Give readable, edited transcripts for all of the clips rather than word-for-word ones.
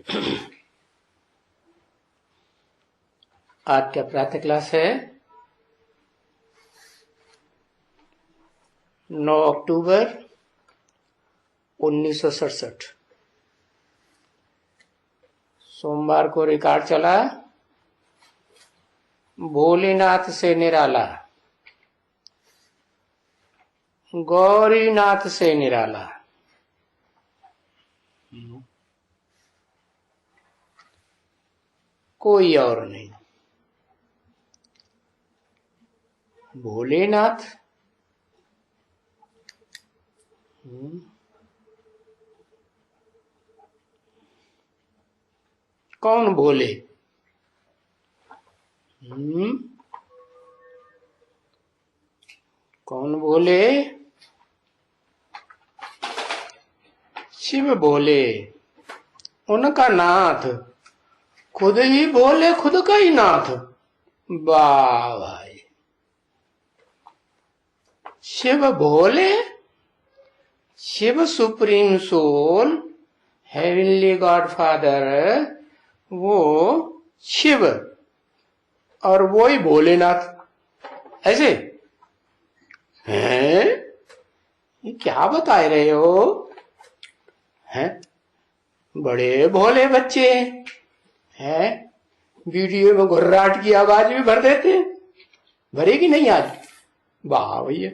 आज का प्रातः क्लास है 9 अक्टूबर 1967। सोमवार को रिकॉर्ड चला भोलेनाथ से निराला, गौरीनाथ से निराला। कोई और नहीं। भोलेनाथ कौन भोले? कौन भोले? शिव भोले, उनका नाथ। खुद ही भोले, खुद का ही नाथ। वाह भाई, Shiv Bhole, Shiv supreme soul, heavenly God father, वो शिव और वो ही भोलेनाथ। ऐसे हैं? ये क्या बता रहे हो? हैं? बड़े भोले बच्चे हैं। वीडियो में घुर्राट की आवाज भी भर देते हैं। भरेगी नहीं आज? वाह भैया।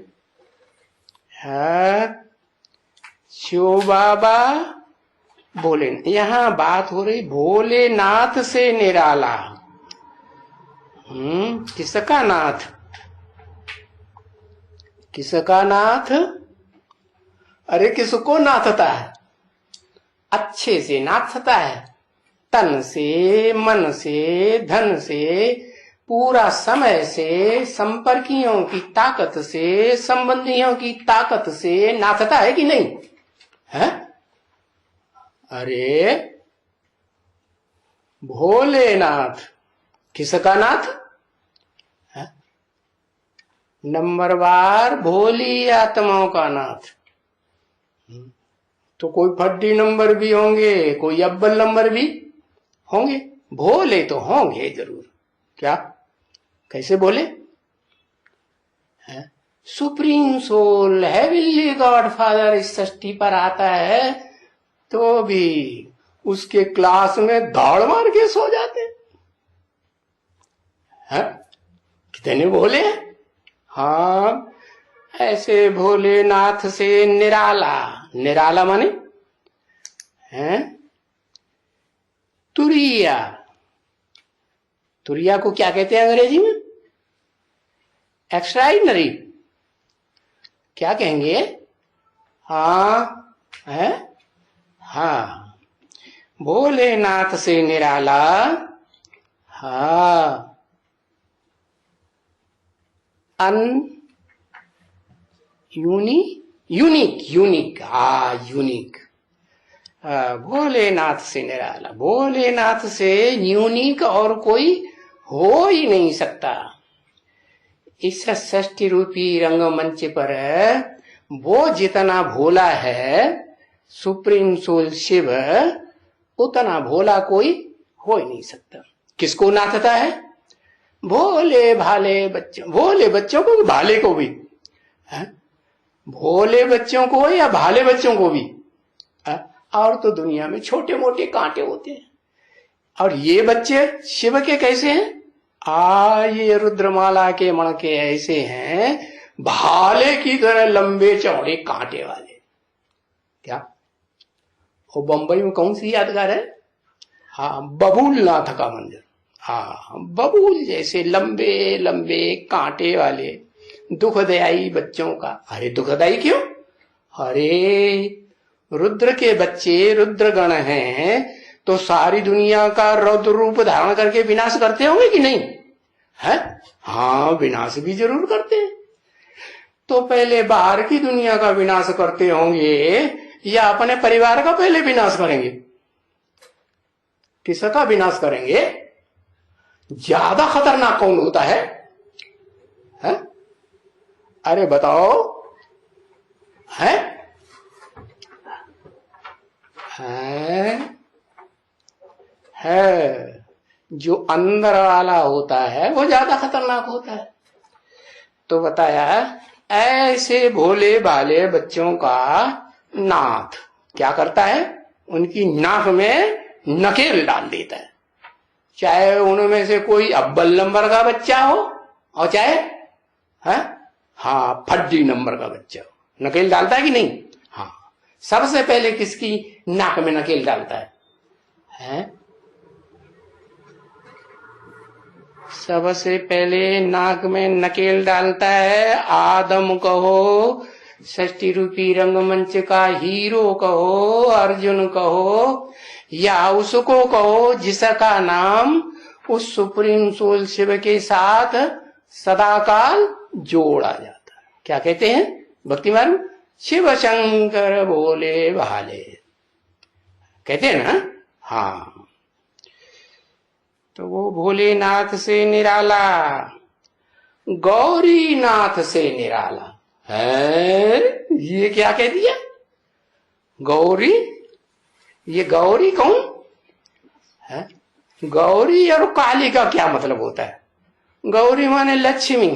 है शिव बाबा भोले। यहाँ बात हो रही भोलेनाथ से निराला। किसका नाथ? किसका नाथ? अरे किसको नाथता है? अच्छे से नाथता है। तन से, मन से, धन से, पूरा समय से, संपर्कियों की ताकत से, संबंधियों की ताकत से नाथता है कि नहीं है? अरे भोलेनाथ किसका नाथ है? नंबरवार भोली आत्माओं का नाथ। तो कोई फड्डी नंबर भी होंगे, कोई अव्वल नंबर भी होंगे, भोले तो होंगे जरूर। क्या? कैसे बोले? Supreme soul, heavenly God father इस सृष्टि पर आता है तो भी उसके क्लास में दौड़ मार के सो जाते हैं। कितने भोले हैं? हाँ, ऐसे भोलेनाथ से निराला। निराला माने हैं तुरिया। तुरिया को क्या कहते हैं अंग्रेजी में? एक्स्ट्राऑर्डिनरी। क्या कहेंगे? हाँ है, हाँ, भोलेनाथ से निराला। हाँ, यूनिक। हाँ, यूनिक। भोलेनाथ से निराला। भोलेनाथ से यूनिक और कोई हो ही नहीं सकता। इस षष्ठी रूपी रंगमंच पर वो जितना भोला है, सुप्रीम सोल शिव, उतना भोला कोई हो ही नहीं सकता। किसको नाथता है? भोले भाले बच्चों। भोले बच्चों को, भाले को भी है? भोले बच्चों को या भाले बच्चों को भी है? और तो दुनिया में छोटे मोटे कांटे होते हैं, और ये बच्चे शिव के कैसे हैं? ये रुद्रमाला के मणके ऐसे हैं, भाले की तरह लंबे चौड़े कांटे वाले। क्या? वो बंबई में कौन सी यादगार है? हाँ, बबूलनाथ का मंदिर। हाँ, बबूल जैसे लंबे लंबे कांटे वाले दुखदाई बच्चों का। अरे दुखदाई क्यों? अरे रुद्र के बच्चे रुद्रगण हैं तो सारी दुनिया का रौद्र रूप धारण करके विनाश करते होंगे कि नहीं है? हाँ, विनाश भी जरूर करते हैं। तो पहले बाहर की दुनिया का विनाश करते होंगे या अपने परिवार का पहले विनाश करेंगे? किसका विनाश करेंगे? ज्यादा खतरनाक कौन होता है? अरे बताओ है? है, जो अंदर वाला होता है वो ज्यादा खतरनाक होता है। तो बताया ऐसे भोले भाले बच्चों का नाथ क्या करता है, उनकी नाक में नकेल डाल देता है, चाहे उनमें से कोई अव्वल नंबर का बच्चा हो और चाहे फड्डी नंबर का बच्चा हो। नकेल डालता है कि नहीं? हाँ। सबसे पहले किसकी नाक में नकेल डालता है? सबसे पहले नाक में नकेल डालता है आदम कहो, षष्ठी रूपी रंगमंच का हीरो कहो, अर्जुन कहो, या उसको कहो जिसका नाम उस सुप्रीम सोल शिव के साथ सदाकाल जोड़ा जाता है। क्या कहते हैं भक्ति मार्ग? शिव शंकर भोले भाले कहते हैं ना। हाँ, तो वो भोलेनाथ से निराला, गौरीनाथ से निराला है। ये क्या कह दिया? गौरी, ये गौरी कौन है? गौरी और काली का क्या मतलब होता है? गौरी माने लक्ष्मी।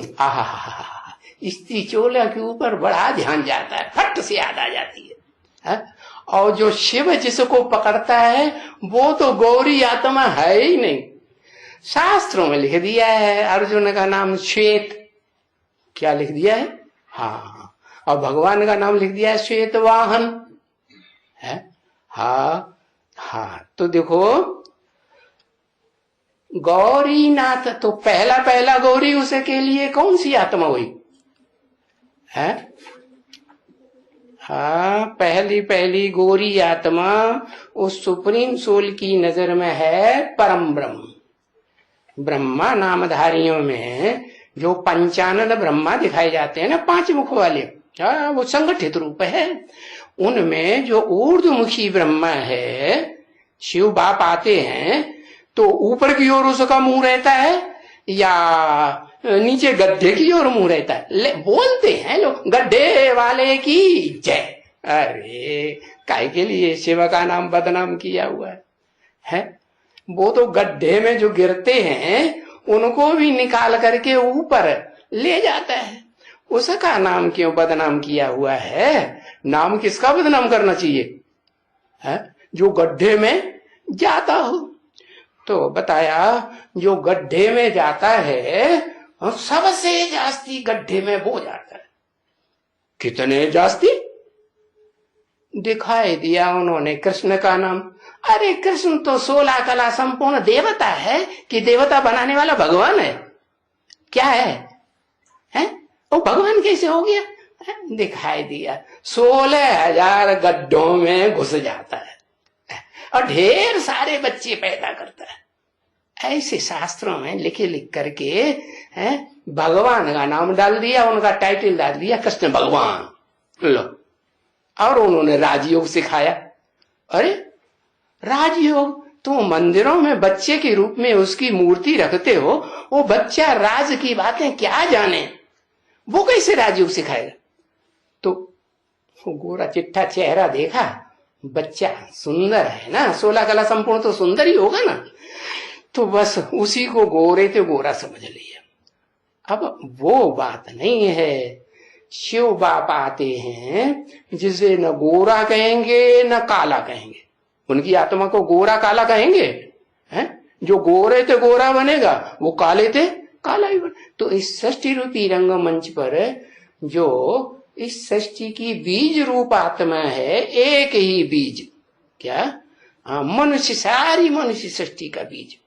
स्त्री चोला के ऊपर बड़ा ध्यान जाता है, फट से याद आ जाती है। और जो शिव जिसको पकड़ता है वो तो गौरी आत्मा है ही नहीं। शास्त्रों में लिख दिया है अर्जुन का नाम श्वेत, क्या लिख दिया है? हाँ, और भगवान का नाम लिख दिया है श्वेत वाहन है। हाँ हाँ, तो देखो गौरीनाथ, तो पहला पहला गौरी उसे के लिए कौन सी आत्मा हुई है? हाँ, पहली पहली गौरी आत्मा उस सुप्रीम सोल की नजर में है परम ब्रह्म। ब्रह्मा नामधारियों में जो पंचानन ब्रह्मा दिखाए जाते हैं ना, 5 मुख वाले, वो संगठित रूप है। उनमें जो ऊर्ध्वमुखी ब्रह्मा है, शिव बाप आते हैं तो ऊपर की ओर उसका मुंह रहता है या नीचे गड्ढे की ओर मुंह रहता है? बोलते हैं लोग गड्ढे वाले की जय। अरे काय के लिए शिव का नाम बदनाम किया हुआ है? वो तो गड्ढे में जो गिरते हैं उनको भी निकाल करके ऊपर ले जाता है, उसका नाम क्यों बदनाम किया हुआ है? नाम किसका बदनाम करना चाहिए है? जो गड्ढे में जाता हो। तो बताया जो गड्ढे में जाता है सबसे जास्ती गड्ढे में वो जाता है। कितने जास्ती दिखाई दिया उन्होंने कृष्ण का नाम। अरे कृष्ण तो 16 कला संपूर्ण देवता है कि देवता बनाने वाला भगवान है? क्या है? वो भगवान कैसे हो गया? दिखाई दिया 16,000 गड्ढों में घुस जाता है और ढेर सारे बच्चे पैदा करता है। ऐसे शास्त्रों में लिख करके भगवान का नाम डाल दिया, उनका टाइटल डाल दिया कृष्ण भगवान। लो, और उन्होंने राजयोग सिखाया। अरे राजयोग, तुम मंदिरों में बच्चे के रूप में उसकी मूर्ति रखते हो, वो बच्चा राज की बातें क्या जाने, वो कैसे राजयोग सिखाएगा? तो गोरा चिट्ठा चेहरा देखा, बच्चा सुंदर है ना, 16 कला संपूर्ण तो सुंदर ही होगा ना, तो बस उसी को गोरे ते गोरा समझ लिया। अब वो बात नहीं है। शिव बाप आते हैं जिसे न गोरा कहेंगे न काला कहेंगे, उनकी आत्मा को गोरा काला कहेंगे हैं? जो गोरे ते गोरा बनेगा वो काले ते काला ही बने। तो इस षष्ठी रूपी रंगमंच पर जो इस षष्ठी की बीज रूप आत्मा है, एक ही बीज, क्या मनुष्य, सारी मनुष्य षष्ठी का बीज,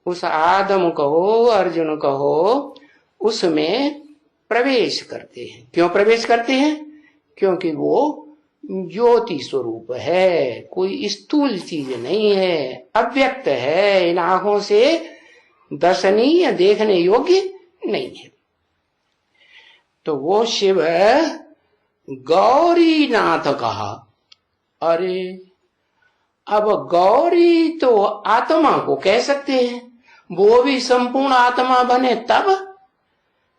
उस आदम कहो अर्जुन कहो, उसमें प्रवेश करते हैं। क्यों प्रवेश करते हैं? क्योंकि वो ज्योति स्वरूप है, कोई स्थूल चीज नहीं है, अव्यक्त है, इन आंखों से दर्शनीय देखने योग्य नहीं है। तो वो शिव गौरीनाथ कहा। अरे अब गौरी तो आत्मा को कह सकते हैं, वो भी संपूर्ण आत्मा बने तब,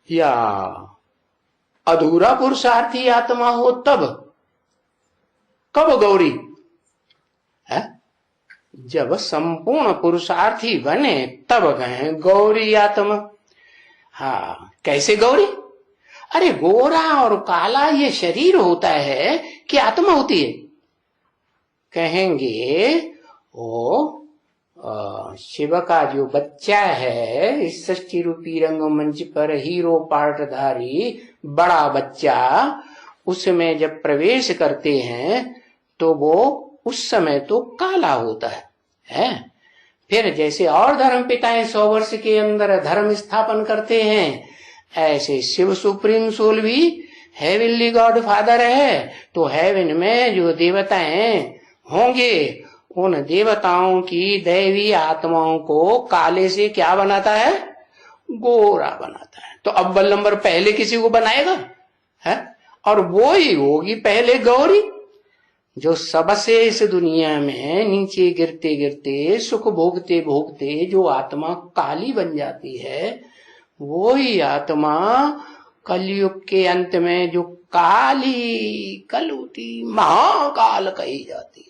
या अधूरा पुरुषार्थी आत्मा हो तब? कब गौरी है? जब संपूर्ण पुरुषार्थी बने तब गए गौरी आत्मा। हाँ, कैसे गौरी? अरे गोरा और काला ये शरीर होता है कि आत्मा होती है? कहेंगे ओ शिव का जो बच्चा है इस सृष्टि रूपी रंगमंच पर हीरो पार्टधारी बड़ा बच्चा, उसमें जब प्रवेश करते हैं तो वो उस समय तो काला होता है? फिर जैसे और धर्म पिताएं 100 वर्ष के अंदर धर्म स्थापन करते हैं, ऐसे शिव सुप्रीम सोल भी हेवनली गॉड फादर है, तो हेवन में जो देवताएं होंगे उन देवताओं की दैवी आत्माओं को काले से क्या बनाता है? गोरा बनाता है। तो अव्वल नंबर पहले किसी को बनाएगा है? और वो ही होगी पहले गौरी, जो सबसे इस दुनिया में नीचे गिरते गिरते सुख भोगते भोगते जो आत्मा काली बन जाती है, वो ही आत्मा कलयुग के अंत में जो काली कलुटी महाकाल कही जाती है।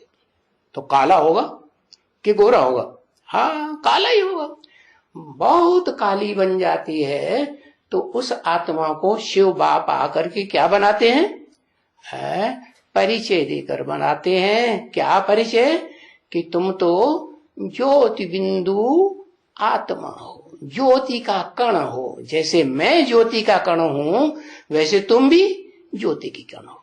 तो काला होगा कि गोरा होगा? हाँ, काला ही होगा। बहुत काली बन जाती है तो उस आत्मा को शिव बाप आकर के क्या बनाते हैं? परिचय देकर बनाते हैं। क्या परिचय? कि तुम तो ज्योति बिंदु आत्मा हो, ज्योति का कण हो। जैसे मैं ज्योति का कण हूं वैसे तुम भी ज्योति की कण हो।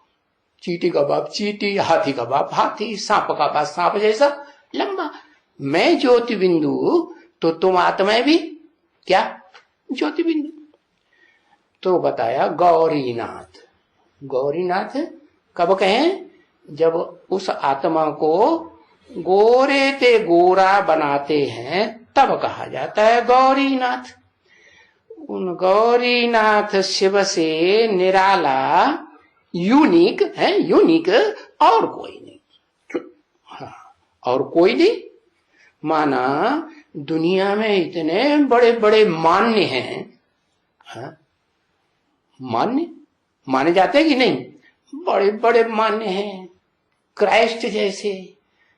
चींटी का बाप चींटी, हाथी का बाप हाथी, सांप का बाप सांप जैसा लंबा। मैं ज्योति बिंदु तो तुम आत्माएं भी क्या? ज्योति बिंदु। तो बताया गौरीनाथ। गौरीनाथ कब कहें? जब उस आत्मा को गोरे ते गोरा बनाते हैं तब कहा जाता है गौरीनाथ। उन गौरीनाथ शिव से निराला, यूनिक है, यूनिक और कोई नहीं। हाँ, और कोई नहीं। माना दुनिया में इतने बड़े बड़े मान्य हैं, हाँ? मान्य माने जाते हैं कि नहीं? बड़े बड़े मान्य हैं। क्राइस्ट जैसे,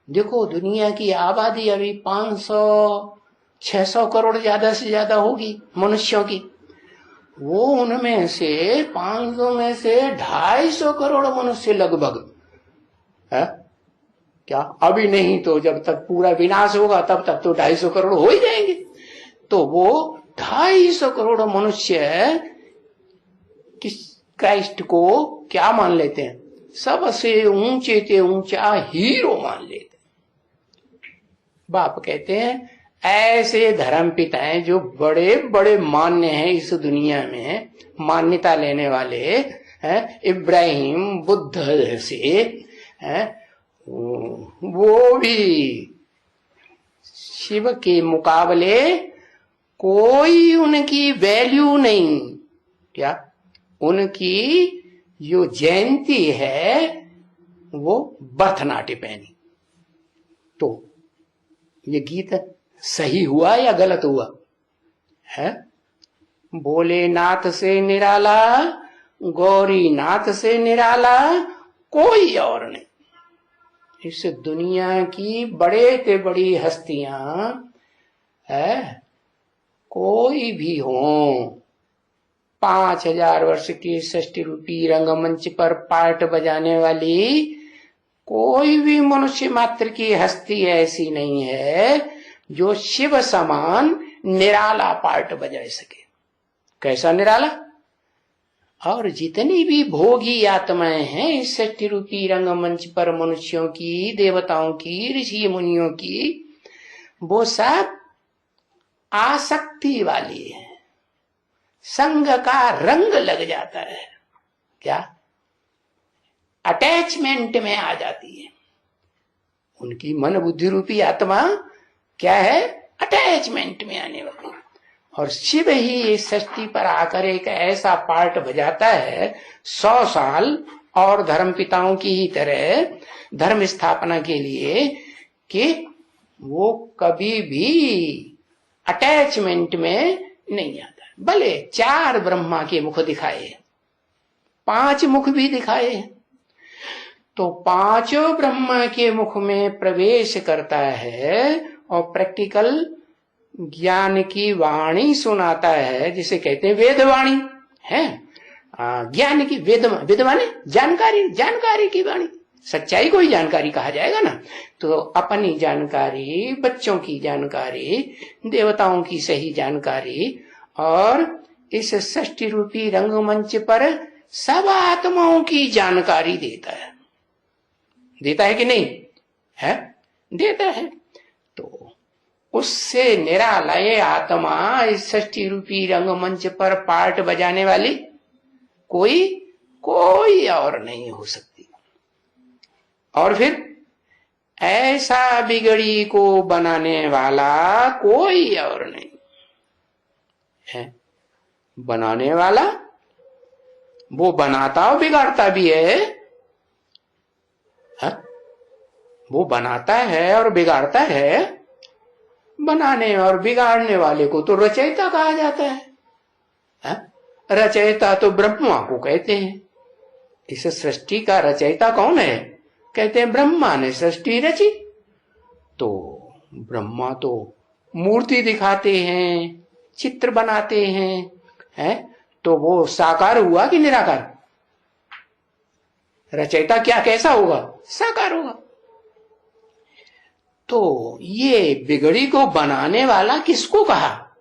देखो दुनिया की आबादी अभी 500-600 करोड़ ज्यादा से ज्यादा होगी मनुष्यों की। वो उनमें से 500 में से 250 करोड़ मनुष्य लगभग है क्या? अभी नहीं तो जब तक पूरा विनाश होगा तब तक तो 250 करोड़ हो ही जाएंगे। तो वो 250 करोड़ मनुष्य किस क्राइस्ट को क्या मान लेते हैं? सबसे ऊंचे से ऊंचा हीरो मान लेते हैं। बाप कहते हैं ऐसे धर्म पिताएं जो बड़े बड़े मान्य हैं इस दुनिया में, मान्यता लेने वाले हैं, इब्राहिम बुद्ध से हैं, वो भी शिव के मुकाबले कोई उनकी वैल्यू नहीं। क्या? उनकी जो जयंती है वो भरतनाट्यम। तो ये गीत सही हुआ या गलत हुआ है? भोलेनाथ से निराला, गौरीनाथ से निराला कोई और नहीं। इस दुनिया की बड़े से बड़ी हस्तियां है, कोई भी हो, 5000 वर्ष की सृष्टि रूपी रंगमंच पर पार्ट बजाने वाली कोई भी मनुष्य मात्र की हस्ती ऐसी नहीं है जो शिव समान निराला पार्ट बजा सके। कैसा निराला? और जितनी भी भोगी आत्माएं हैं इस सृष्टि रूपी रंगमंच पर, मनुष्यों की, देवताओं की, ऋषि मुनियों की, वो सब आसक्ति वाली है। संग का रंग लग जाता है। क्या? अटैचमेंट में आ जाती है। उनकी मन बुद्धि रूपी आत्मा क्या है? अटैचमेंट में आने वाली। और शिव ही इस सृष्टि पर आकर एक ऐसा पार्ट बजाता है 100 साल और धर्म पिताओं की ही तरह धर्म स्थापना के लिए, कि वो कभी भी अटैचमेंट में नहीं आता। भले 4 ब्रह्मा के मुख दिखाए, 5 मुख भी दिखाए, तो पांचों ब्रह्म के मुख में प्रवेश करता है और प्रैक्टिकल ज्ञान की वाणी सुनाता है, जिसे कहते हैं वेदवाणी है। ज्ञान की वेद माने जानकारी, जानकारी की वाणी, सच्चाई को ही जानकारी कहा जाएगा ना। तो अपनी जानकारी, बच्चों की जानकारी, देवताओं की सही जानकारी, और इस सृष्टि रूपी रंगमंच पर सब आत्माओं की जानकारी देता है कि नहीं है? देता है। तो उससे निरालय आत्मा इस सृष्टि रूपी रंगमंच पर पार्ट बजाने वाली कोई और नहीं हो सकती। और फिर ऐसा बिगड़ी को बनाने वाला कोई और नहीं है। बनाने वाला वो बनाता और बिगाड़ता भी है, वो बनाता है और बिगाड़ता है। बनाने और बिगाड़ने वाले को तो रचयिता कहा जाता है। रचयिता तो ब्रह्मा को कहते हैं। इस सृष्टि का रचयिता कौन है? कहते हैं ब्रह्मा ने सृष्टि रची। तो ब्रह्मा तो मूर्ति दिखाते हैं, चित्र बनाते हैं, तो वो साकार हुआ कि निराकार? रचयिता क्या कैसा होगा? साकार होगा। तो ये बिगड़ी को बनाने वाला किसको कहा?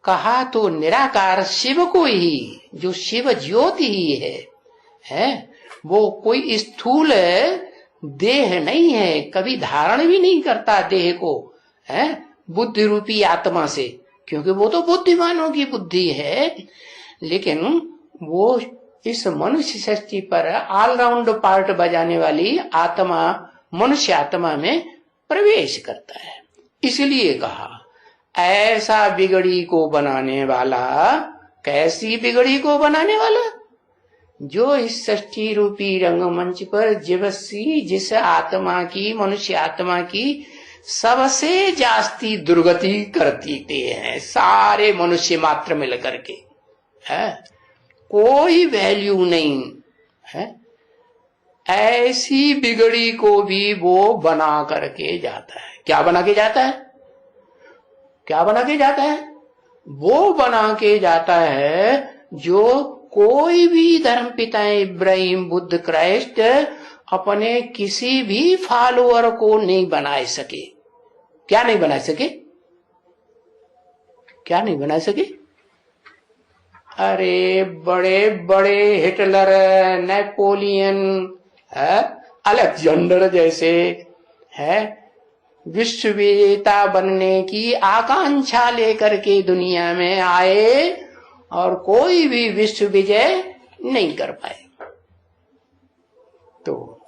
कहा तो निराकार शिव को ही, जो शिव ज्योति ही है। वो कोई स्थूल देह नहीं है, कभी धारण भी नहीं करता देह को, है बुद्धि रूपी आत्मा से, क्योंकि वो तो बुद्धिमानों की बुद्धि है। लेकिन वो इस मनुष्य सृष्टि पर ऑलराउंड पार्ट बजाने वाली आत्मा, मनुष्य आत्मा में प्रवेश करता है। इसलिए कहा ऐसा बिगड़ी को बनाने वाला। कैसी बिगड़ी को बनाने वाला? जो इस सृष्टि रूपी रंगमंच पर जिस आत्मा की, मनुष्य आत्मा की सबसे जास्ती दुर्गति करती हैं सारे मनुष्य मात्र मिलकर के, है कोई वैल्यू नहीं है। ऐसी बिगड़ी को भी वो बना करके जाता है। क्या बना के जाता है? क्या बना के जाता है? वो बना के जाता है जो कोई भी धर्म पिता इब्राहिम, बुद्ध, क्राइस्ट अपने किसी भी फॉलोअर को नहीं बना सके। क्या नहीं बना सके? क्या नहीं बना सके? अरे बड़े बड़े हिटलर, नेपोलियन, अलेक्जेंडर जैसे है विश्व विजेता बनने की आकांक्षा लेकर के दुनिया में आए और कोई भी विश्व विजय नहीं कर पाए। तो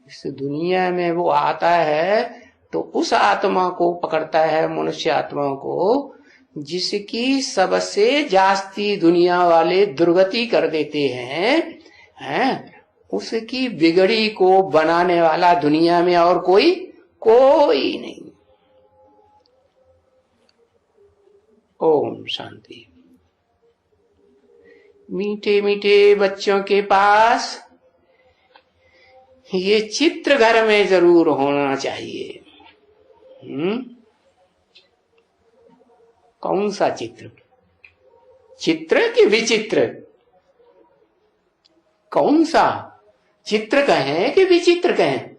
इस दुनिया में वो आता है तो उस आत्मा को पकड़ता है, मनुष्य आत्मा को, जिसकी सबसे जास्ती दुनिया वाले दुर्गति कर देते हैं, उसकी बिगड़ी को बनाने वाला दुनिया में और कोई नहीं। ओम शांति। मीठे मीठे बच्चों के पास ये चित्र घर में जरूर होना चाहिए। कौन सा चित्र? चित्र कि विचित्र? कौन सा? चित्र कहें कि विचित्र कहें?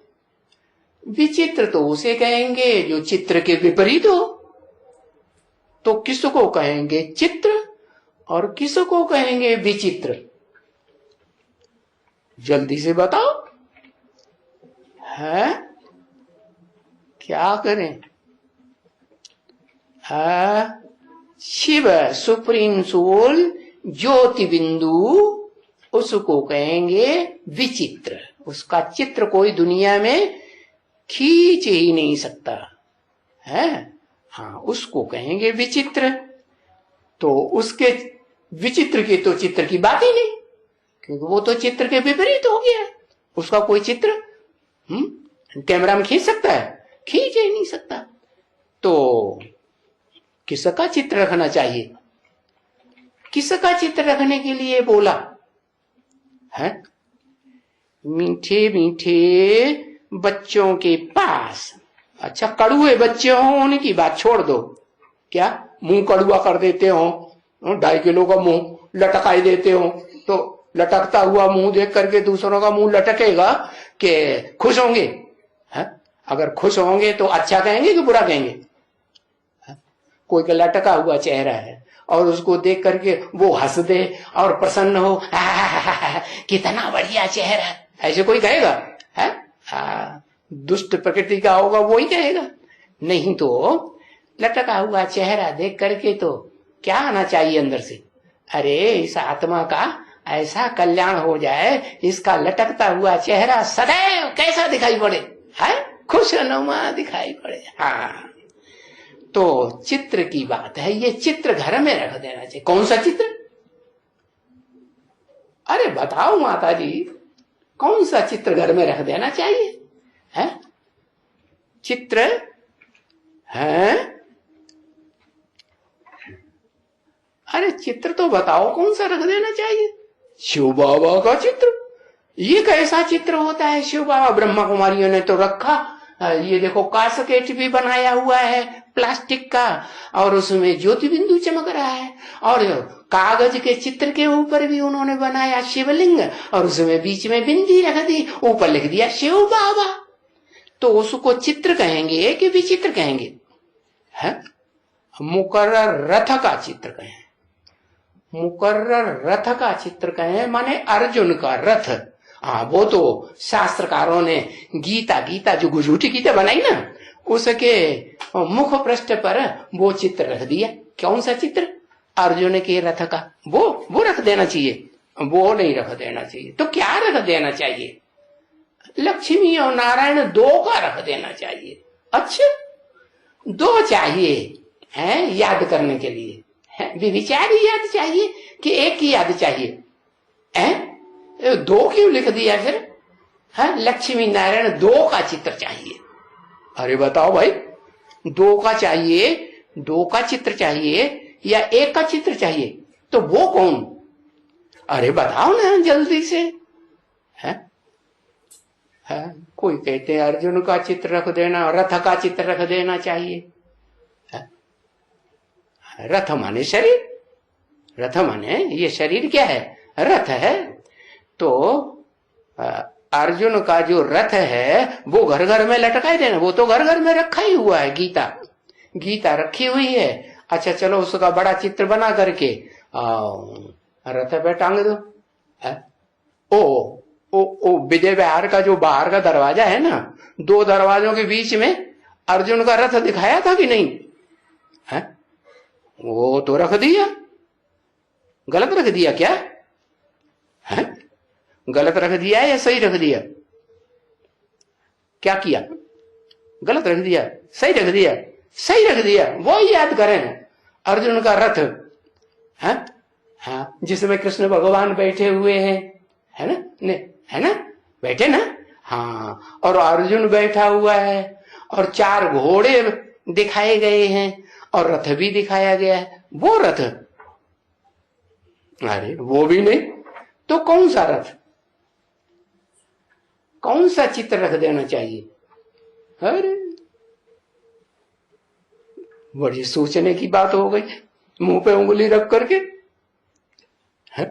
विचित्र तो उसे कहेंगे जो चित्र के विपरीत हो। तो किसको कहेंगे चित्र और किसको कहेंगे विचित्र? जल्दी से बताओ। है क्या करें? शिव सुप्रीम सोल ज्योति बिंदु, उसको कहेंगे विचित्र। उसका चित्र कोई दुनिया में खींच ही नहीं सकता है। हाँ, उसको कहेंगे विचित्र। तो उसके विचित्र के तो चित्र की बात ही नहीं, क्योंकि वो तो चित्र के विपरीत हो गया। उसका कोई चित्र कैमरा में खींच सकता है? खींच ही नहीं सकता। तो किसका चित्र रखना चाहिए? किसका चित्र रखने के लिए बोला है? मीठे मीठे बच्चों के पास। अच्छा, कड़ुए बच्चे हों उनकी बात छोड़ दो, क्या मुंह कड़ुआ कर देते हो, 2.5 किलो का मुंह लटकाई देते हो, तो लटकता हुआ मुंह देख करके दूसरों का मुंह लटकेगा कि खुश होंगे? है? अगर खुश होंगे तो अच्छा कहेंगे कि बुरा कहेंगे? है? कोई का लटका हुआ चेहरा है और उसको देख करके वो हंस दे और प्रसन्न हो, कितना बढ़िया चेहरा, ऐसे कोई कहेगा? है? दुष्ट प्रकृति का होगा वो ही कहेगा। नहीं तो लटका हुआ चेहरा देख करके तो क्या आना चाहिए अंदर से? अरे इस आत्मा का ऐसा कल्याण हो जाए, इसका लटकता हुआ चेहरा सदैव कैसा दिखाई पड़े, है? खुशनुमा दिखाई पड़े। हाँ, तो चित्र की बात है, ये चित्र घर में रख देना चाहिए। कौन सा चित्र? अरे बताओ माता जी, कौन सा चित्र घर में रख देना चाहिए? है? चित्र है? अरे चित्र तो बताओ कौन सा रख देना चाहिए? शिव बाबा का चित्र। ये कैसा चित्र होता है शिव बाबा? ब्रह्मा कुमारियों ने तो रखा, ये देखो कासकेट भी बनाया हुआ है प्लास्टिक का, और उसमें ज्योति बिंदु चमक रहा है, और कागज के चित्र के ऊपर भी उन्होंने बनाया शिवलिंग, और उसमें बीच में बिंदी रख दी, ऊपर लिख दिया शिव बाबा। तो उसको चित्र कहेंगे कि विचित्र कहेंगे? है? मुकर्रर रथ का चित्र कहें, मुकर्रर रथ का चित्र कहें, माने अर्जुन का रथ। हाँ, वो तो शास्त्रकारों ने गीता जो झूठी गीता बनाई ना, उसके मुख पृष्ठ पर वो चित्र रख दिया। कौन सा चित्र? अर्जुन के रथ का। वो रख देना चाहिए? वो नहीं रख देना चाहिए। तो क्या रख देना चाहिए? लक्ष्मी और नारायण 2 का रख देना चाहिए। अच्छा, 2 चाहिए हैं याद करने के लिए? विचार ही याद चाहिए कि एक ही याद चाहिए? 2 क्यों लिख दिया फिर? है? लक्ष्मी नारायण 2 का चित्र चाहिए। अरे बताओ भाई, 2 का चाहिए, 2 का चित्र चाहिए या 1 का चित्र चाहिए? तो वो कौन? अरे बताओ ना जल्दी से। है? कोई कहते हैं अर्जुन का चित्र रख देना, रथ का चित्र रख देना चाहिए। रथ माने शरीर, रथ माने ये शरीर क्या है? रथ है। तो अर्जुन का जो रथ है वो घर घर में लटकाई देना, वो तो घर घर में रखा ही हुआ है, गीता रखी हुई है। अच्छा चलो उसका बड़ा चित्र बना करके रथ पे टांग दो। ओ विजय विहार का जो बाहर का दरवाजा है ना, 2 दरवाजों के बीच में अर्जुन का रथ दिखाया था कि नहीं? है? वो तो रख दिया। गलत रख दिया क्या? है? गलत रख दिया या सही रख दिया? क्या किया? गलत रख दिया, सही रख दिया? सही रख दिया। वो याद करें, अर्जुन का रथ है, हाँ, जिसमें कृष्ण भगवान बैठे हुए हैं, है ना? है ना? बैठे ना? हाँ, और अर्जुन बैठा हुआ है, और 4 घोड़े दिखाए गए हैं, और रथ भी दिखाया गया है। वो रथ? अरे वो भी नहीं, तो कौन सा रथ? कौन सा चित्र रख देना चाहिए? अरे बड़ी सोचने की बात हो गई, मुंह पे उंगली रख करके। है?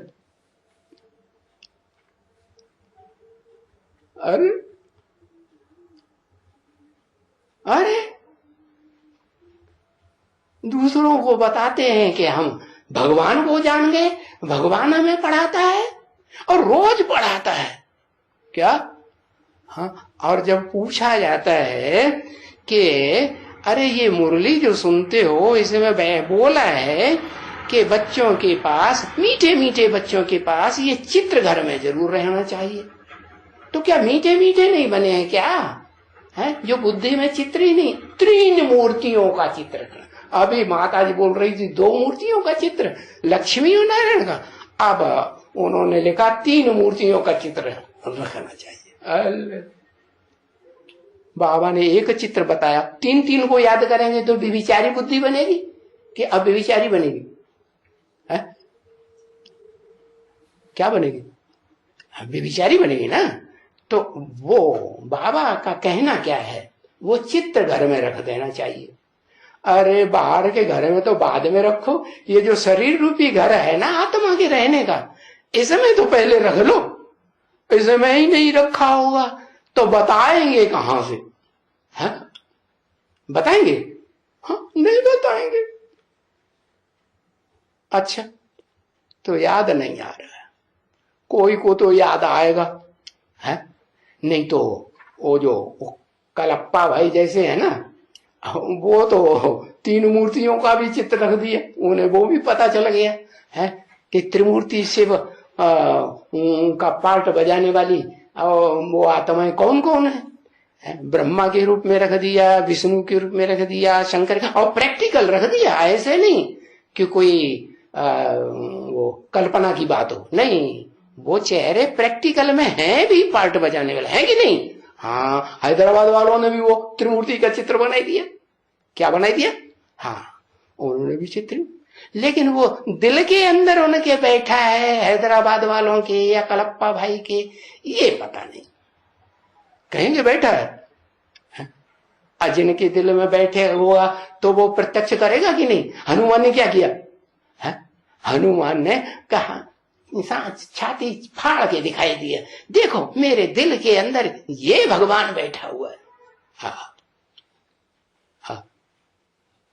अरे दूसरों को बताते हैं कि हम भगवान को जान गए, भगवान हमें पढ़ाता है और रोज पढ़ाता है क्या? हाँ, और जब पूछा जाता है कि अरे ये मुरली जो सुनते हो इसमें बोला है कि बच्चों के पास, मीठे मीठे बच्चों के पास ये चित्र घर में जरूर रहना चाहिए, तो क्या मीठे मीठे नहीं बने हैं क्या? है जो बुद्धि में चित्र ही नहीं, 3 मूर्तियों का चित्र। अभी माता जी बोल रही थी 2 मूर्तियों का चित्र, लक्ष्मी और नारायण का, अब उन्होंने लिखा 3 मूर्तियों का चित्र रखना चाहिए। बाबा ने एक चित्र बताया, 3 को याद करेंगे तो विचारी बुद्धि बनेगी कि अब विचारी बनेगी? है? क्या बनेगी? व्यभिचारी बनेगी ना। तो वो बाबा का कहना क्या है, वो चित्र घर में रख देना चाहिए। अरे बाहर के घर में तो बाद में रखो, ये जो शरीर रूपी घर है ना आत्मा के रहने का, इसमें तो पहले रख लो। इसमें ही नहीं रखा होगा तो बताएंगे कहां से? है बताएंगे? हाँ, नहीं बताएंगे। अच्छा, तो याद नहीं आ रहा है, कोई को तो याद आएगा है, नहीं तो वो जो कलप्पा भाई जैसे है ना, वो तो 3 मूर्तियों का भी चित्र रख दिया, उन्हें वो भी पता चल गया है कि त्रिमूर्ति शिव का पार्ट बजाने वाली वो आत्माएं कौन कौन है। ब्रह्मा के रूप में रख दिया, विष्णु के रूप में रख दिया, शंकर का, और प्रैक्टिकल रख दिया। ऐसे नहीं कि कोई वो कल्पना की बात हो, नहीं, वो चेहरे प्रैक्टिकल में हैं भी पार्ट बजाने वाले, है कि नहीं? हाँ, हैदराबाद वालों ने भी वो त्रिमूर्ति का चित्र बनाई दिया। क्या बनाई दिया? हाँ, उन्होंने भी चित्र, लेकिन वो दिल के अंदर उनके बैठा है हैदराबाद वालों के या कलप्पा भाई के, ये पता नहीं। कहेंगे बैठा है, अजिन के दिल में बैठे हुआ तो वो प्रत्यक्ष करेगा कि नहीं? हनुमान ने क्या किया है? हनुमान ने कहा, छाती फाड़ के दिखाई दिया, देखो मेरे दिल के अंदर ये भगवान बैठा हुआ है। हाँ हाँ,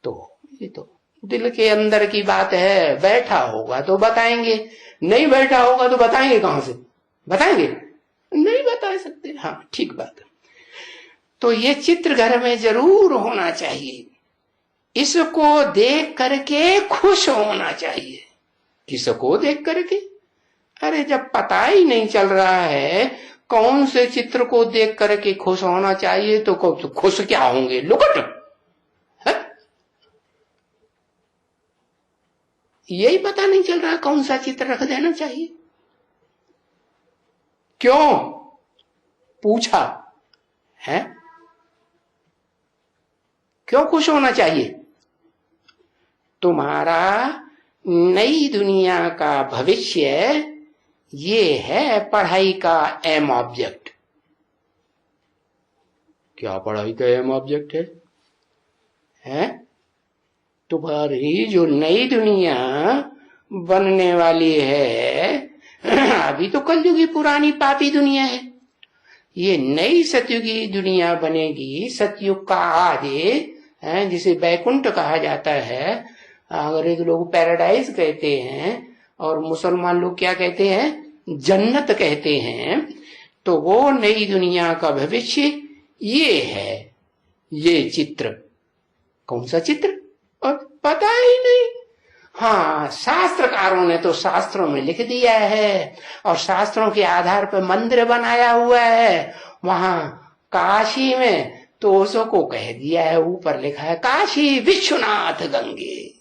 तो ये तो दिल के अंदर की बात है, बैठा होगा तो बताएंगे, नहीं बैठा होगा तो बताएंगे कहां से? बताएंगे? नहीं बता सकते। हाँ, ठीक बात है। तो ये चित्र घर में जरूर होना चाहिए, इसको देख करके खुश होना चाहिए। किसको देख करके? अरे जब पता ही नहीं चल रहा है कौन से चित्र को देख करके खुश होना चाहिए तो खुश क्या होंगे? लुकट है? यही पता नहीं चल रहा कौन सा चित्र रख देना चाहिए। क्यों पूछा है? क्यों खुश होना चाहिए? तुम्हारा नई दुनिया का भविष्य ये है पढ़ाई का एम ऑब्जेक्ट। क्या पढ़ाई का एम ऑब्जेक्ट है? तुम्हारी जो नई दुनिया बनने वाली है, अभी तो कलयुगी पुरानी पापी दुनिया है, ये नई सतयुगी दुनिया बनेगी, सतयुग का आदि है, जिसे बैकुंठ कहा जाता है। अंग्रेज लोग पैराडाइज कहते हैं और मुसलमान लोग क्या कहते हैं? जन्नत कहते हैं। तो वो नई दुनिया का भविष्य ये है, ये चित्र। कौन सा चित्र? और पता ही नहीं। हाँ, शास्त्रकारों ने तो शास्त्रों में लिख दिया है और शास्त्रों के आधार पर मंदिर बनाया हुआ है। वहां काशी में तो उसको कह दिया है, ऊपर लिखा है काशी विश्वनाथ गंगे।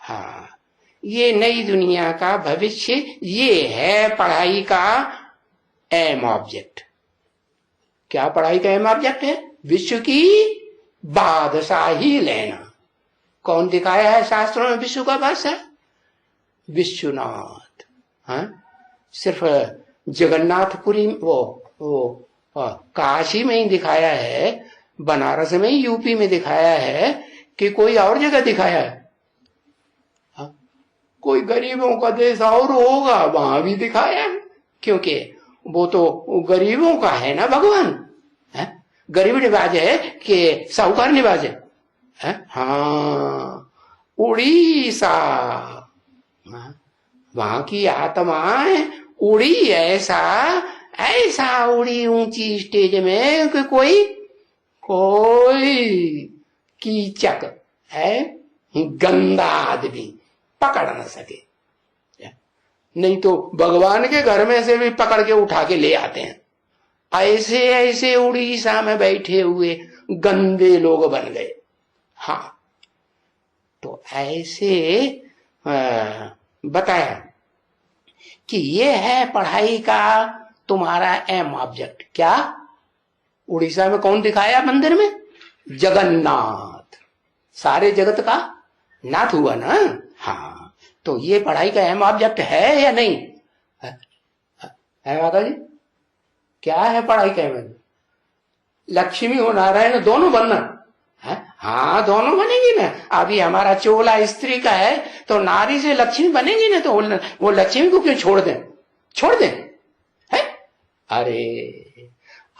हाँ, ये नई दुनिया का भविष्य ये है पढ़ाई का एम ऑब्जेक्ट। क्या पढ़ाई का एम ऑब्जेक्ट है? विश्व की बादशाही लेना। कौन दिखाया है शास्त्रों में विश्व का बादशाह? विश्वनाथ। हाँ, सिर्फ जगन्नाथपुरी वो काशी में ही दिखाया है, बनारस में ही, यूपी में दिखाया है कि कोई और जगह दिखाया है? हाँ? कोई गरीबों का देश और होगा, वहां भी दिखाया है, क्योंकि वो तो गरीबों का है ना भगवान। है? गरीब निवाज है कि साहूकार निवाज है? हाँ, उड़ीसा। वहां की आत्माएं उड़ी ऐसा ऐसा उड़ी ऊंची स्टेज में कि कोई कीचक है, गंदा आदमी पकड़ न सके। नहीं तो भगवान के घर में से भी पकड़ के उठा के ले आते हैं। ऐसे ऐसे उड़ीसा में बैठे हुए गंदे लोग बन गए। हाँ, तो ऐसे बताया कि ये है पढ़ाई का तुम्हारा एम ऑब्जेक्ट। क्या? उड़ीसा में कौन दिखाया मंदिर में? जगन्नाथ, सारे जगत का नाथ हुआ ना। हाँ, तो ये पढ़ाई का एम ऑब्जेक्ट है या नहीं? है माता जी? क्या है पढ़ाई के में? लक्ष्मी और नारायण दोनों बनना है? हाँ, दोनों बनेगी ना। अभी हमारा चोला स्त्री का है तो नारी से लक्ष्मी बनेगी ना, तो वो लक्ष्मी को क्यों छोड़ दें? छोड़ दें है? अरे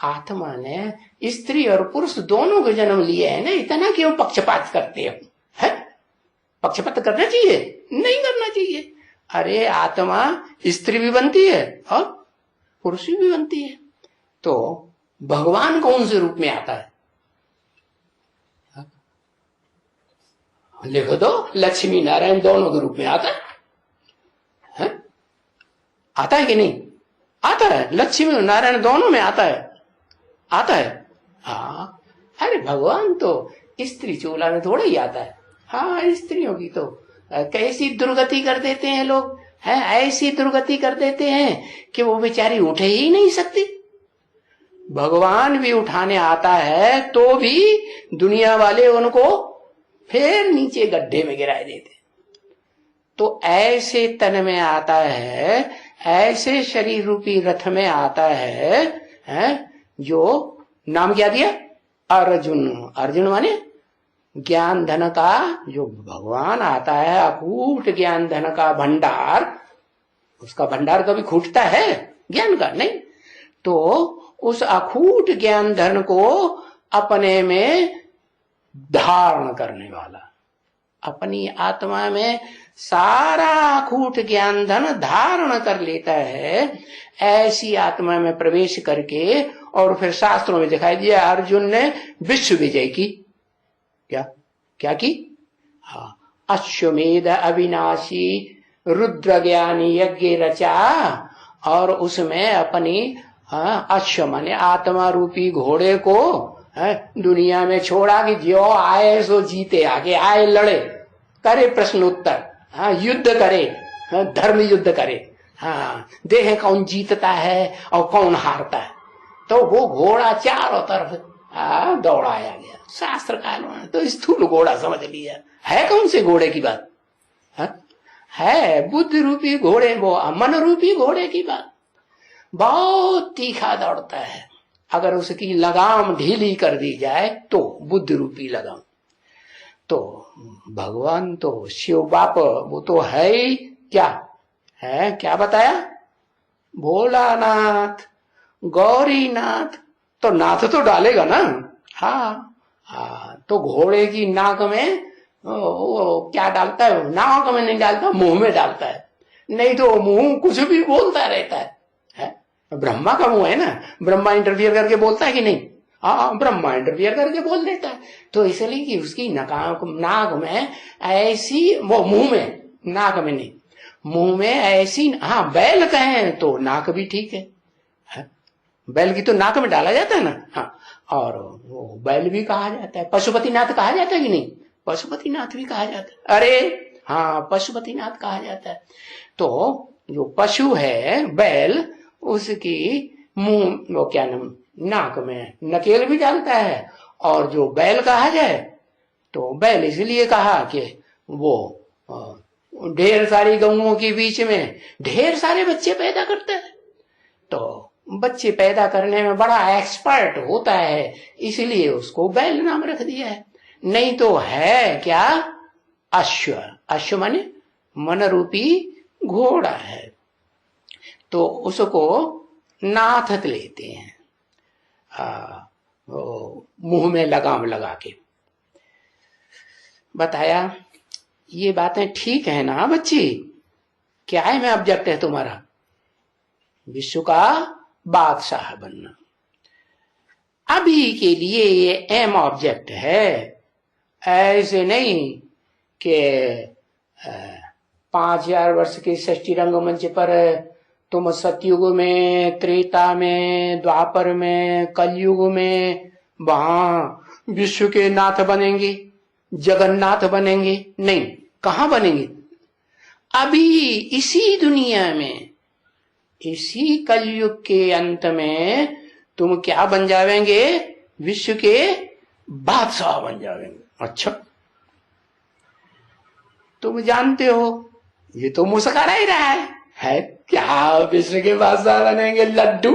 आत्मा ने स्त्री और पुरुष दोनों को जन्म लिए है ना, इतना क्यों पक्षपात करते हो? है? पक्षपात करना चाहिए? नहीं करना चाहिए। अरे आत्मा स्त्री भी बनती है और पुरुष भी बनती है। तो भगवान कौन से रूप में आता है? लिखो तो, लक्ष्मी नारायण दोनों के रूप में आता है? आता है कि नहीं? आता है। लक्ष्मी और नारायण दोनों में आता है। आता है। हाँ, अरे भगवान तो स्त्री चोला में थोड़ा ही आता है। हाँ, स्त्रियों की तो कैसी दुर्गति कर देते हैं लोग, हैं ऐसी दुर्गति कर देते हैं कि वो बेचारी उठ ही नहीं सकती। भगवान भी उठाने आता है तो भी दुनिया वाले उनको फिर नीचे गड्ढे में गिरा देते। तो ऐसे तन में आता है, ऐसे शरीर रूपी रथ में आता है, जो नाम क्या दिया? अर्जुन। अर्जुन माने ज्ञान धन का जो भगवान आता है, अकूट ज्ञान धन का भंडार। उसका भंडार कभी खूटता है ज्ञान का? नहीं। तो उस अकूट ज्ञान धन को अपने में धारण करने वाला, अपनी आत्मा में सारा अकूट ज्ञान धन धारण कर लेता है। ऐसी आत्मा में प्रवेश करके, और फिर शास्त्रों में दिखाई दिया अर्जुन ने विश्व विजय की। क्या की? हाँ, अश्वमेध अविनाशी रुद्र ज्ञानी यज्ञ रचा। और उसमें अपनी अश्व माने आत्मा रूपी घोड़े को दुनिया में छोड़ा कि जो आए सो जीते, आगे आए लड़े, करे प्रश्न उत्तर, युद्ध करे, धर्म युद्ध करे। हाँ, देखे कौन जीतता है और कौन हारता है। तो वो घोड़ा चारों तरफ दौड़ाया गया। शास्त्र काल में तो स्थूल घोड़ा समझ लिया। है कौन से घोड़े की बात? है बुद्ध रूपी घोड़े, वो मन रूपी घोड़े की बात। बहुत तीखा दौड़ता है। अगर उसकी लगाम ढीली कर दी जाए तो बुद्ध रूपी लगाम। तो भगवान तो शिव बाप, वो तो है ही क्या है? क्या बताया? भोलानाथ, गौरीनाथ। तो नाथ तो डालेगा ना। हाँ, तो घोड़े की नाक में वो क्या डालता है? नाक में नहीं डालता, मुंह में डालता है। नहीं तो मुंह कुछ भी बोलता रहता है। ब्रह्मा का मुंह है ना, ब्रह्मा इंटरफियर करके बोलता है कि नहीं? हाँ, ब्रह्मा इंटरफियर करके बोल देता है। तो इसलिए कि उसकी नाक में ऐसी, वो मुंह में, नाक में नहीं, मुंह में ऐसी। हाँ, बैल कहें तो नाक भी ठीक है, बैल की तो नाक में डाला जाता है ना। हाँ, और वो बैल भी कहा जाता है। पशुपतिनाथ कहा जाता है कि नहीं? पशुपतिनाथ भी कहा जाता है। अरे हाँ, पशुपतिनाथ कहा जाता है। तो जो पशु है बैल, उसकी मुंह, वो क्या नाम, नाक में नकेल भी डालता है। और जो बैल कहा जाए तो बैल इसलिए कहा कि वो ढेर सारी गऊओं के बीच में ढेर सारे बच्चे पैदा करता है। तो बच्चे पैदा करने में बड़ा एक्सपर्ट होता है, इसलिए उसको बैल नाम रख दिया है। नहीं तो है क्या? अश्व। अश्व माने मन रूपी घोड़ा है। तो उसको नाथ लेते हैं, मुंह में लगाम लगा के। बताया ये बातें ठीक है ना बच्ची? क्या है में ऑब्जेक्ट है तुम्हारा? विश्व का बादशाह बनना। अभी के लिए ये एम ऑब्जेक्ट है। ऐसे नहीं कि 5000 वर्ष के षष्ठी रंगमंच पर तुम सतयुग में, त्रेता में, द्वापर में, कलयुग में वहां विश्व के नाथ बनेंगे, जगन्नाथ बनेंगे। नहीं, कहां बनेंगे? अभी इसी दुनिया में, इसी कलयुग के अंत में तुम क्या बन जाएंगे? विश्व के बादशाह बन जाएंगे। अच्छा, तुम जानते हो, ये तो मुस्कुरा ही रहा है। है क्या विश्व के बादशाह बनेंगे लड्डू,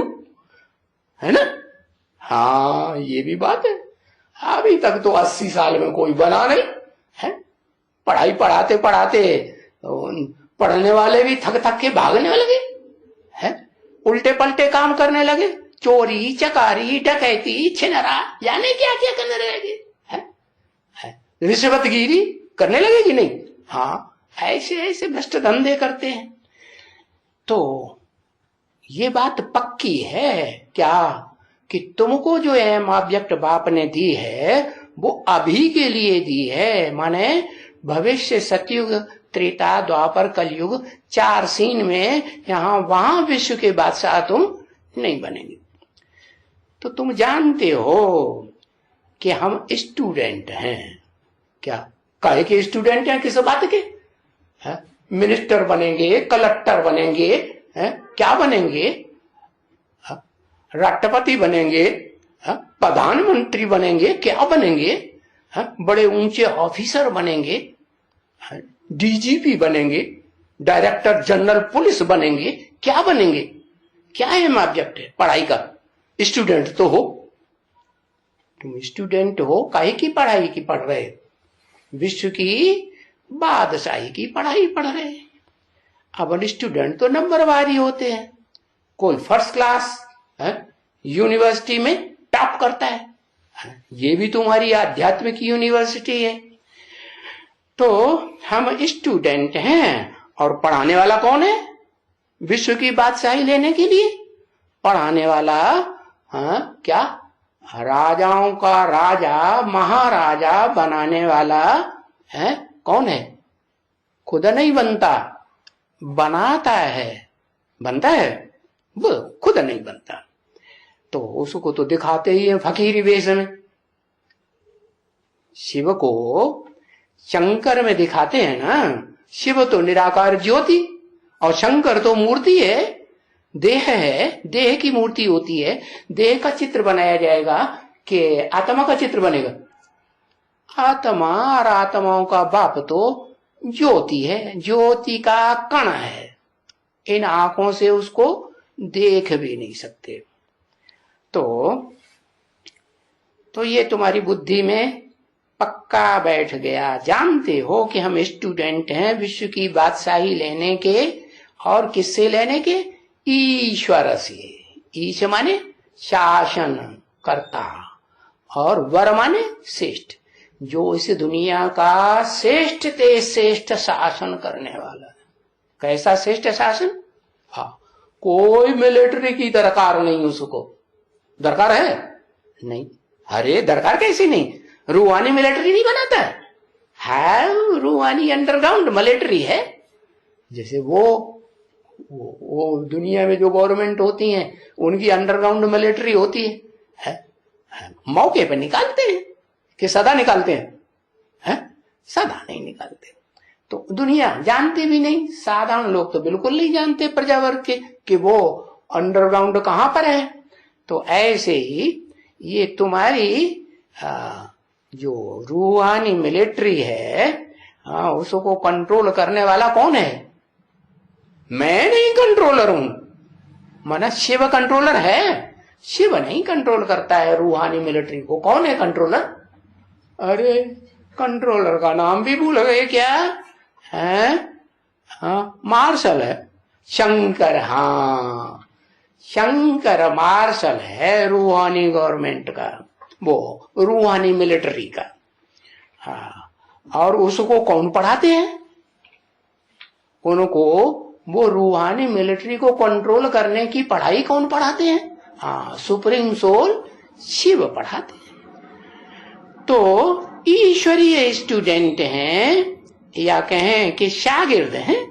है ना। हाँ ये भी बात है। अभी तक तो 80 साल में कोई बना नहीं है। पढ़ाई पढ़ाते पढ़ाते पढ़ने वाले भी थक थक के भागने लगे हैं, उल्टे पलटे काम करने लगे, चोरी चकारी डकैती छिनरा जाने क्या क्या करने लगे है, रिश्वतगिरी करने लगे कि नहीं। हाँ ऐसे ऐसे भ्रष्ट धंधे करते हैं। तो ये बात पक्की है क्या कि तुमको जो एम ऑब्जेक्ट बाप ने दी है वो अभी के लिए दी है, माने भविष्य सतयुग त्रेता द्वापर कलयुग 4 सीन में यहां वहां विश्व के बादशाह तुम नहीं बनेंगे। तो तुम जानते हो कि हम स्टूडेंट हैं। क्या काहे के स्टूडेंट हैं, किस बात के है? मिनिस्टर बनेंगे, कलेक्टर बनेंगे, है? क्या बनेंगे, राष्ट्रपति बनेंगे, प्रधानमंत्री बनेंगे, क्या बनेंगे, बड़े ऊंचे ऑफिसर बनेंगे, डीजीपी बनेंगे, डायरेक्टर जनरल पुलिस बनेंगे, क्या बनेंगे, क्या है ऑब्जेक्ट है पढ़ाई का। स्टूडेंट तो हो तुम, स्टूडेंट हो, काहे की पढ़ाई की पढ़ रहे, विश्व की बादशाही की पढ़ाई पढ़ रहे। अब स्टूडेंट तो नंबरवारी होते हैं, कोई फर्स्ट क्लास यूनिवर्सिटी में टॉप करता है, ये भी तुम्हारी आध्यात्मिक यूनिवर्सिटी है। तो हम स्टूडेंट हैं और पढ़ाने वाला कौन है, विश्व की बादशाही लेने के लिए पढ़ाने वाला क्या राजाओं का राजा महाराजा बनाने वाला है कौन है, खुद नहीं बनता, बनाता है, बनता है वो खुद नहीं बनता। तो उसको तो दिखाते ही है फकीरी वेश में। शिव को शंकर में दिखाते हैं ना, शिव तो निराकार ज्योति और शंकर तो मूर्ति है, देह है, देह की मूर्ति होती है। देह का चित्र बनाया जाएगा कि आत्मा का चित्र बनेगा। आत्मा और आत्माओं का बाप तो ज्योति है, ज्योति का कण है, इन आंखों से उसको देख भी नहीं सकते। तो ये तुम्हारी बुद्धि में पक्का बैठ गया, जानते हो कि हम स्टूडेंट हैं विश्व की बादशाही लेने के, और किससे लेने के, ईश्वर से। ईश माने शासन करता और वर माने श्रेष्ठ, जो इस दुनिया का श्रेष्ठ ते श्रेष्ठ शासन करने वाला है। कैसा श्रेष्ठ शासन, हाँ कोई मिलिट्री की दरकार नहीं, उसको दरकार है नहीं। अरे दरकार कैसी नहीं, रूहानी मिलिट्री नहीं बनाता है, रूहानी अंडरग्राउंड मिलिट्री है। जैसे वो दुनिया में जो गवर्नमेंट होती हैं उनकी अंडरग्राउंड मिलिट्री होती है, मौके पे निकालते हैं कि सदा निकालते हैं, सदा नहीं निकालते। तो दुनिया जानती भी नहीं, साधारण लोग तो बिल्कुल नहीं जानते प्रजावर्ग के कि वो अंडरग्राउंड कहां पर है। तो ऐसे ही ये तुम्हारी जो रूहानी मिलिट्री है, उसको कंट्रोल करने वाला कौन है, मैं नहीं कंट्रोलर हूं, माना शिव कंट्रोलर है। शिव नहीं कंट्रोल करता है रूहानी मिलिट्री को, कौन है कंट्रोलर। अरे कंट्रोलर का नाम भी भूल गए क्या है, मार्शल है शंकर। हाँ शंकर मार्शल है रूहानी गवर्नमेंट का, वो रूहानी मिलिट्री का। हाँ और उसको कौन पढ़ाते हैं, उनको वो रूहानी मिलिट्री को कंट्रोल करने की पढ़ाई कौन पढ़ाते हैं, हाँ सुप्रीम सोल शिव पढ़ाते हैं। तो ईश्वरीय स्टूडेंट हैं या कहें कि शागिर्द हैं,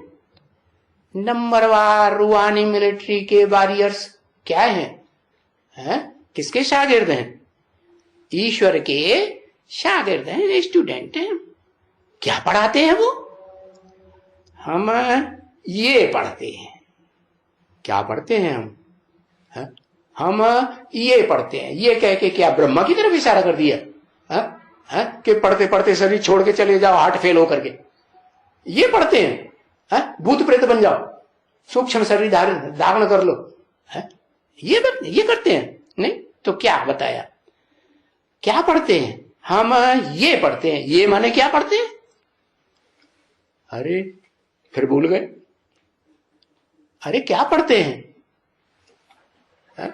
नंबरवार रूहानी मिलिट्री के वॉरियर्स क्या हैं, किसके शागिर्द हैं, ईश्वर के शागिर्द हैं, स्टूडेंट हैं। क्या पढ़ाते हैं वो, हम ये पढ़ते हैं। क्या पढ़ते हैं हम ये पढ़ते हैं, ये कह के क्या ब्रह्मा की तरफ इशारा कर दिया कि पढ़ते पढ़ते शरीर छोड़ के चले जाओ हार्ट फेल होकर के, ये पढ़ते हैं भूत प्रेत बन जाओ, सूक्ष्म शरीर धारण कर लो, है? ये करते हैं नहीं तो क्या बताया, क्या पढ़ते हैं हम? ये पढ़ते हैं। ये माने क्या पढ़ते हैं? अरे फिर भूल गए। अरे क्या पढ़ते हैं? है?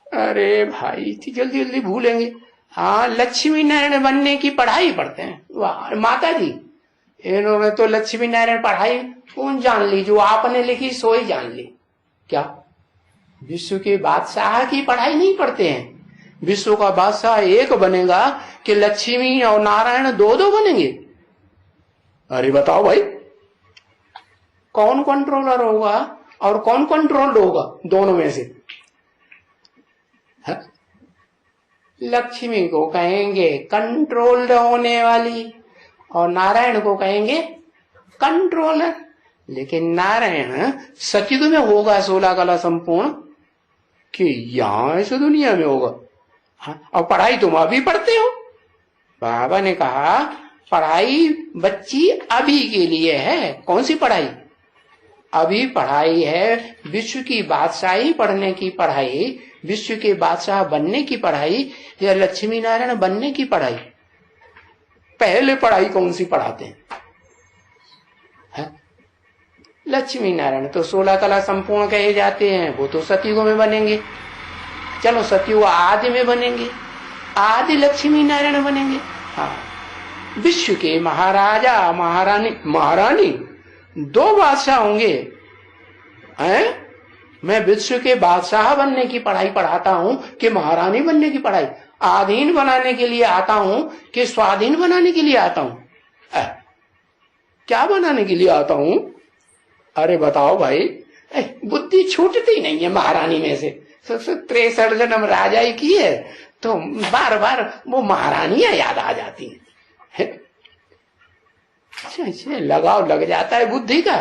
अरे भाई जल्दी जल्दी भूलेंगे। हाँ, लक्ष्मी नारायण बनने की पढ़ाई पढ़ते हैं। वाह माता जी, इन्होंने तो लक्ष्मी नारायण पढ़ाई कौन जान ली, जो आपने लिखी सो ही जान ली। क्या विश्व के बादशाह की पढ़ाई नहीं पढ़ते हैं? विश्व का बादशाह एक बनेगा कि लक्ष्मी और नारायण दो दो बनेंगे? अरे बताओ भाई, कौन कंट्रोलर होगा और कौन कंट्रोल्ड होगा दोनों में से? है? लक्ष्मी को कहेंगे कंट्रोल्ड होने वाली और नारायण को कहेंगे कंट्रोलर। लेकिन नारायण सचिव में होगा 16 कला संपूर्ण कि यहां इस दुनिया में होगा। हाँ, और पढ़ाई तुम अभी पढ़ते हो। बाबा ने कहा पढ़ाई बच्ची अभी के लिए है। कौन सी पढ़ाई? अभी पढ़ाई है विश्व की बादशाही पढ़ने की पढ़ाई, विश्व के बादशाह बनने की पढ़ाई या लक्ष्मी नारायण बनने की पढ़ाई? पहले पढ़ाई कौन सी पढ़ाते हैं? लक्ष्मी नारायण तो 16 कला संपूर्ण कहे जाते हैं, वो तो सतयुग में बनेंगे। चलो सतयुग आदि में बनेंगे, आदि लक्ष्मी नारायण बनेंगे। हाँ, विश्व के महाराजा महारानी दो बादशाह होंगे। हैं? मैं विश्व के बादशाह बनने की पढ़ाई पढ़ाता हूं कि महारानी बनने की पढ़ाई? आधीन बनाने के लिए आता हूं कि स्वाधीन बनाने के लिए आता हूं? क्या बनाने के लिए आता हूं? अरे बताओ भाई, बुद्धि छूटती नहीं है महारानी में से। 63 जन्म राजाई की है तो बार बार वो महारानियां याद आ जाती हैं। लगाव लग जाता है बुद्धि का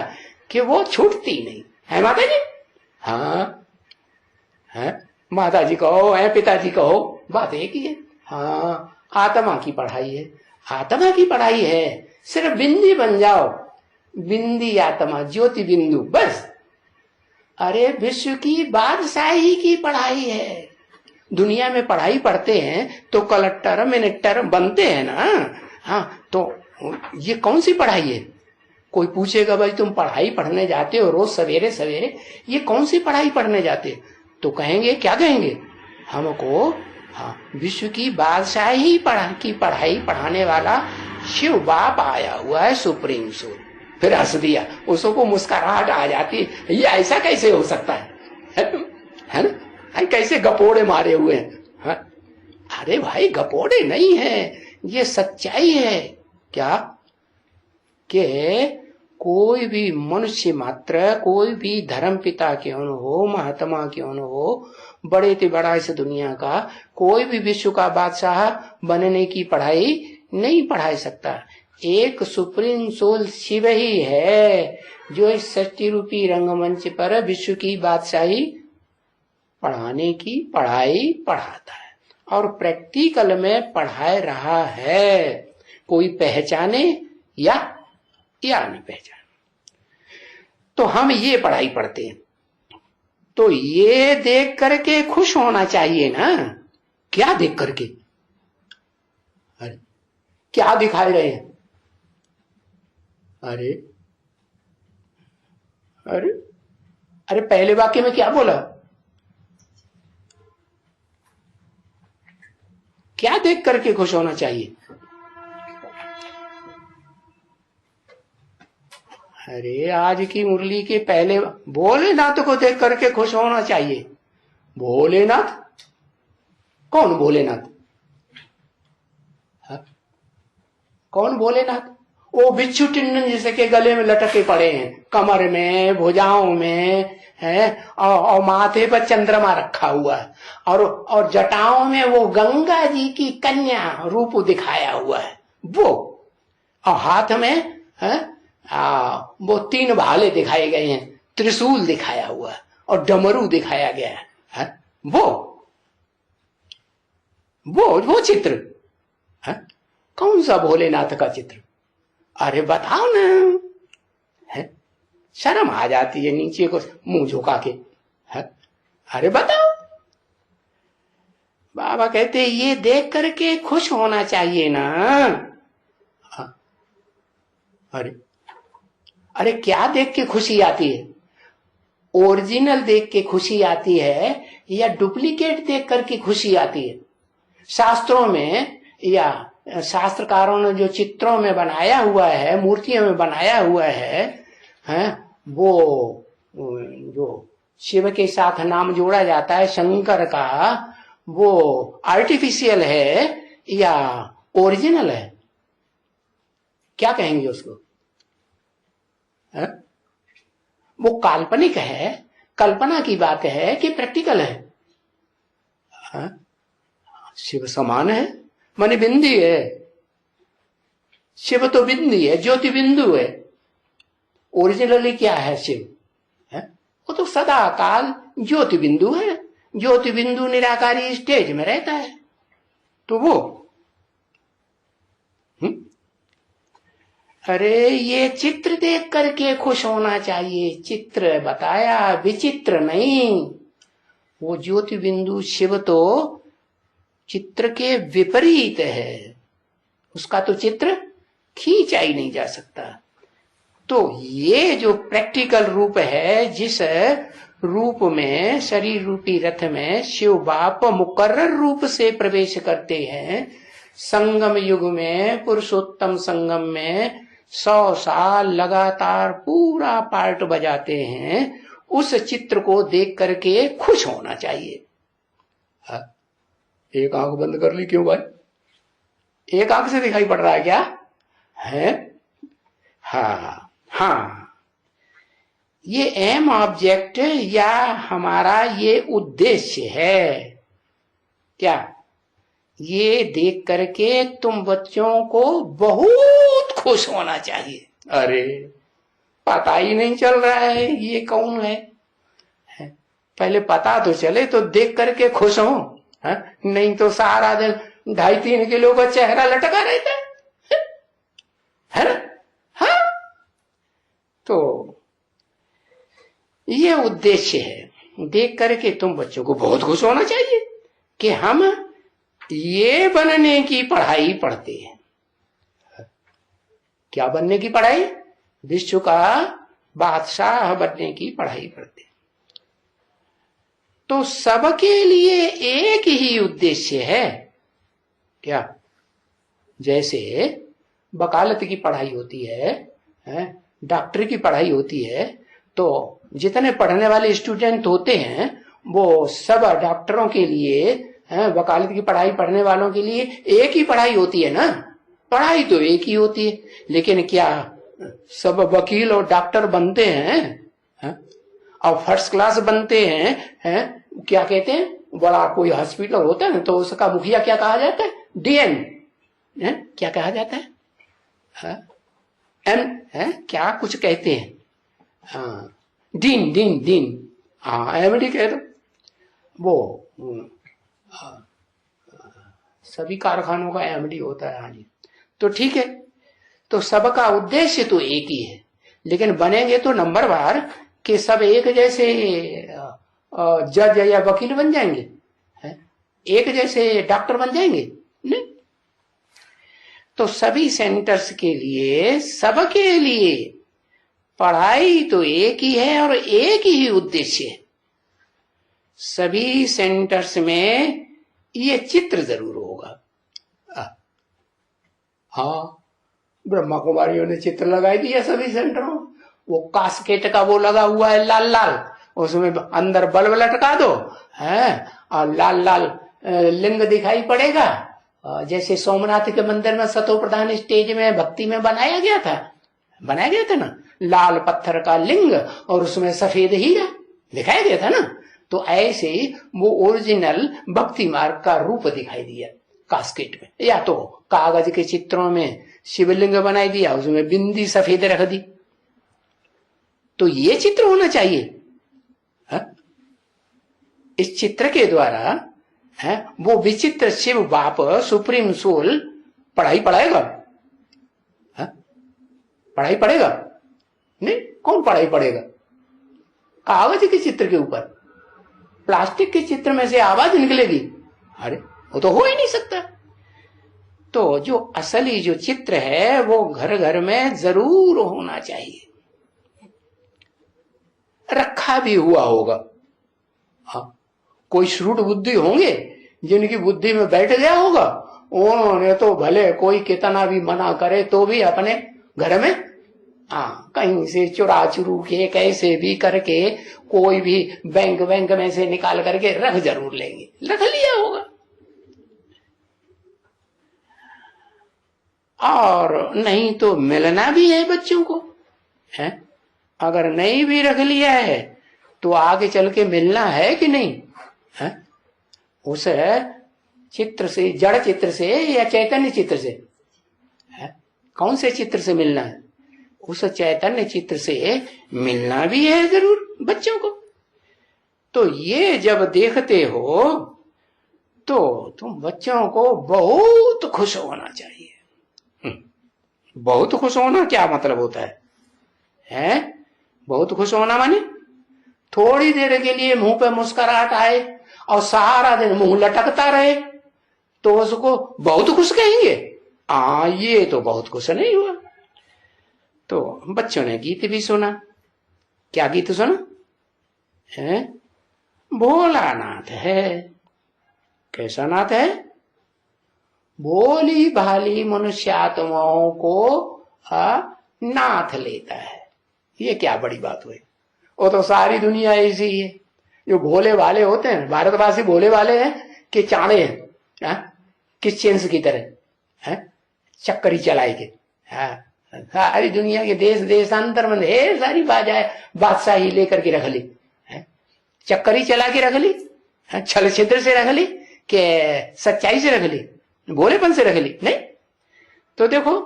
कि वो छूटती नहीं है। माता जी, हाँ है, माता जी कहो है, पिताजी कहो, बात एक ही है। हाँ, आत्मा की पढ़ाई है, आत्मा की पढ़ाई है। सिर्फ बिंदी बन जाओ, बिंदी आत्मा, ज्योति बिंदु, बस। अरे विश्व की बादशाही की पढ़ाई है। दुनिया में पढ़ाई पढ़ते हैं तो कलेक्टर मिनिस्टर बनते हैं ना। हाँ, तो ये कौन सी पढ़ाई है? कोई पूछेगा भाई तुम पढ़ाई पढ़ने जाते हो रोज सवेरे सवेरे, ये कौन सी पढ़ाई पढ़ने जाते हो? तो कहेंगे, क्या कहेंगे हमको? हाँ, विश्व की बादशाही की पढ़ाई पढ़ाने वाला शिव बाप आया हुआ है, सुप्रीम सोल। फिर हंस दिया, उसको मुस्कुराहट आ जाती, ये ऐसा कैसे हो सकता है ना? कैसे गपोड़े मारे हुए हैं। अरे भाई गपोड़े नहीं है, ये सच्चाई है। क्या कि कोई भी मनुष्य मात्र, कोई भी धर्म पिता क्यों न हो, महात्मा क्यों न हो, बड़े से बड़ा इस दुनिया का कोई भी विश्व का बादशाह बनने की पढ़ाई नहीं पढ़ा सकता। एक सुप्रीम सोल शिव ही है जो इस सृष्टि रूपी रंगमंच पर विश्व की बादशाही पढ़ाने की पढ़ाई पढ़ाता है और प्रैक्टिकल में पढ़ा रहा है। कोई पहचाने या नहीं पहचाने, तो हम ये पढ़ाई पढ़ते हैं। तो ये देख करके खुश होना चाहिए ना। क्या देख करके? अरे क्या दिखाए रहे हैं? अरे अरे अरे पहले वाक्य में क्या बोला? क्या देख करके खुश होना चाहिए? अरे आज की मुरली के पहले भोलेनाथ को देख करके खुश होना चाहिए। भोलेनाथ? कौन भोलेनाथ? कौन भोलेनाथ? वो बिच्छू टिंडन जैसे के गले में लटके पड़े हैं, कमर में, भुजाओं में है, और माथे पर चंद्रमा रखा हुआ है, और जटाओं में वो गंगा जी की कन्या रूप दिखाया हुआ है वो, और हाथ में है वो 3 भाले दिखाए गए हैं, त्रिशूल दिखाया हुआ है और डमरू दिखाया गया है। वो चित्र है? कौन सा भोलेनाथ का चित्र? अरे बताओ ना। है शर्म आ जाती है नीचे को मुंह झुका के। है? अरे बताओ, बाबा कहते ये देख करके खुश होना चाहिए ना। हाँ। अरे अरे क्या देख के खुशी आती है? ओरिजिनल देख के खुशी आती है या डुप्लीकेट देख करके खुशी आती है? शास्त्रों में या शास्त्रकारों ने जो चित्रों में बनाया हुआ है, मूर्तियों में बनाया हुआ है, वो जो शिव के साथ नाम जोड़ा जाता है शंकर का, वो आर्टिफिशियल है या ओरिजिनल है? क्या कहेंगे उसको? है? वो काल्पनिक है, कल्पना की बात है कि प्रैक्टिकल है? शिव समान है माने बिंदी है। शिव तो बिंदी है, ज्योति बिंदु है। ओरिजिनली क्या है शिव? है? वो तो सदा काल ज्योति बिंदु है। ज्योति बिंदु निराकारी स्टेज में रहता है, तो वो अरे ये चित्र देख करके खुश होना चाहिए। चित्र बताया, विचित्र नहीं। वो ज्योति बिंदु शिव तो चित्र के विपरीत है, उसका तो चित्र खींचा ही नहीं जा सकता। तो ये जो प्रैक्टिकल रूप है, जिस रूप में शरीर रूपी रथ में शिव बाप मुकर्रर रूप से प्रवेश करते हैं, संगम युग में, पुरुषोत्तम संगम में 100 साल लगातार पूरा पार्ट बजाते हैं, उस चित्र को देख करके खुश होना चाहिए। एक आंख बंद कर ली, क्यों भाई? एक आंख से दिखाई पड़ रहा है क्या? है? हाँ हाँ, ये एम ऑब्जेक्ट या हमारा ये उद्देश्य है क्या? ये देख करके तुम बच्चों को बहुत खुश होना चाहिए। अरे पता ही नहीं चल रहा है ये कौन है? पहले पता तो चले तो देख करके खुश हो। नहीं तो सारा दिन 2.5-3 किलो का चेहरा लटका रहता है ना? हाँ, तो ये उद्देश्य है। देख करके तुम बच्चों को बहुत खुश होना चाहिए कि हम ये बनने की पढ़ाई पढ़ते हैं। क्या बनने की पढ़ाई? विश्व का बादशाह बनने की पढ़ाई पढ़ते हैं। तो सबके लिए एक ही उद्देश्य है क्या? जैसे वकालत की पढ़ाई होती है, डॉक्टर की पढ़ाई होती है, तो जितने पढ़ने वाले स्टूडेंट होते हैं वो सब डॉक्टरों के लिए, वकालत की पढ़ाई पढ़ने वालों के लिए एक ही पढ़ाई होती है ना। पढ़ाई तो एक ही होती है, लेकिन क्या सब वकील और डॉक्टर बनते हैं? और फर्स्ट क्लास बनते हैं? क्या कहते हैं, बड़ा कोई हॉस्पिटल होता है ना, तो उसका मुखिया क्या कहा जाता है? डीएन। क्या कहा जाता है? एम क्या कुछ कहते हैं? हाँ, डीन डीन डीन। हाँ, एमडी कह दो। वो सभी कारखानों का एमडी होता है। हाँ जी, तो ठीक है। तो सबका उद्देश्य तो एक ही है, लेकिन बनेंगे तो नंबर वार कि सब एक जैसे जज या वकील बन जाएंगे, एक जैसे डॉक्टर बन जाएंगे? नहीं। तो सभी सेंटर्स के लिए, सबके लिए पढ़ाई तो एक ही है और एक ही उद्देश्य है। सभी सेंटर्स में ये चित्र जरूर होगा। हाँ, ब्रह्मा कुमारियों ने चित्र लगाई दिया सभी सेंटरों। वो कास्केट का वो लगा हुआ है लाल लाल, उसमें अंदर बल्ब लटका दो है, और लाल लाल लिंग दिखाई पड़ेगा। जैसे सोमनाथ के मंदिर में सतो प्रधान स्टेज में भक्ति में बनाया गया था ना, लाल पत्थर का लिंग और उसमें सफेद हीरा दिखाया गया था ना। तो ऐसे वो ओरिजिनल भक्ति मार्ग का रूप दिखाई दिया कास्केट में, या तो कागज के चित्रों में शिवलिंग बनाई दिया, उसमें बिंदी सफेद रख दी। तो ये चित्र होना चाहिए। इस चित्र के द्वारा वो विचित्र शिव बाप सुप्रीम सोल पढ़ाई पढ़ाएगा? नहीं। कौन पढ़ाई पढ़ेगा? कागज के चित्र के ऊपर प्लास्टिक के चित्र में से आवाज निकलेगी? अरे वो तो हो ही नहीं सकता। तो जो असली जो चित्र है वो घर घर में जरूर होना चाहिए, रखा भी हुआ होगा। हाँ, कोई श्रुड बुद्धि होंगे जिनकी बुद्धि में बैठ गया होगा, उन्होंने तो भले कोई कितना भी मना करे तो भी अपने घर में कहीं से चुरा चुरू के कैसे भी करके कोई भी बैंक में से निकाल करके रख जरूर लेंगे, रख लिया होगा। और नहीं तो मिलना भी है बच्चों को, है? अगर नहीं भी रख लिया है तो आगे चल के मिलना है कि नहीं है? उस चित्र से, जड़ चित्र से या चैतन्य चित्र से, है? कौन से चित्र से मिलना है? उस चैतन्य चित्र से मिलना भी है जरूर बच्चों को। तो ये जब देखते हो तो तुम बच्चों को बहुत खुश होना चाहिए। बहुत खुश होना क्या मतलब होता है? बहुत खुश होना माने थोड़ी देर के लिए मुंह पे मुस्कुराहट आए और सारा दिन मुंह लटकता रहे तो उसको बहुत खुश कहेंगे? ये तो बहुत खुश नहीं हुआ। तो बच्चों ने गीत भी सुना। क्या गीत सुना है? भोलानाथ है। कैसा नाथ है? भोली भाली मनुष्यात्माओं को नाथ लेता है। ये क्या बड़ी बात हुई? वो तो सारी दुनिया ऐसी ही है। जो भोले भाले होते हैं, भारतवासी भोले भाले हैं कि चाणे हैं, किस चेंस की तरह है, चक्करी चलाई के। सारी दुनिया के देश देशांतर में ढेर सारी बादशाही लेकर के रख ली, चक्करी चला के रख ली, छल छिद्र से रख ली कि सच्चाई से रख ली, भोलेपन से रख ली? नहीं। तो देखो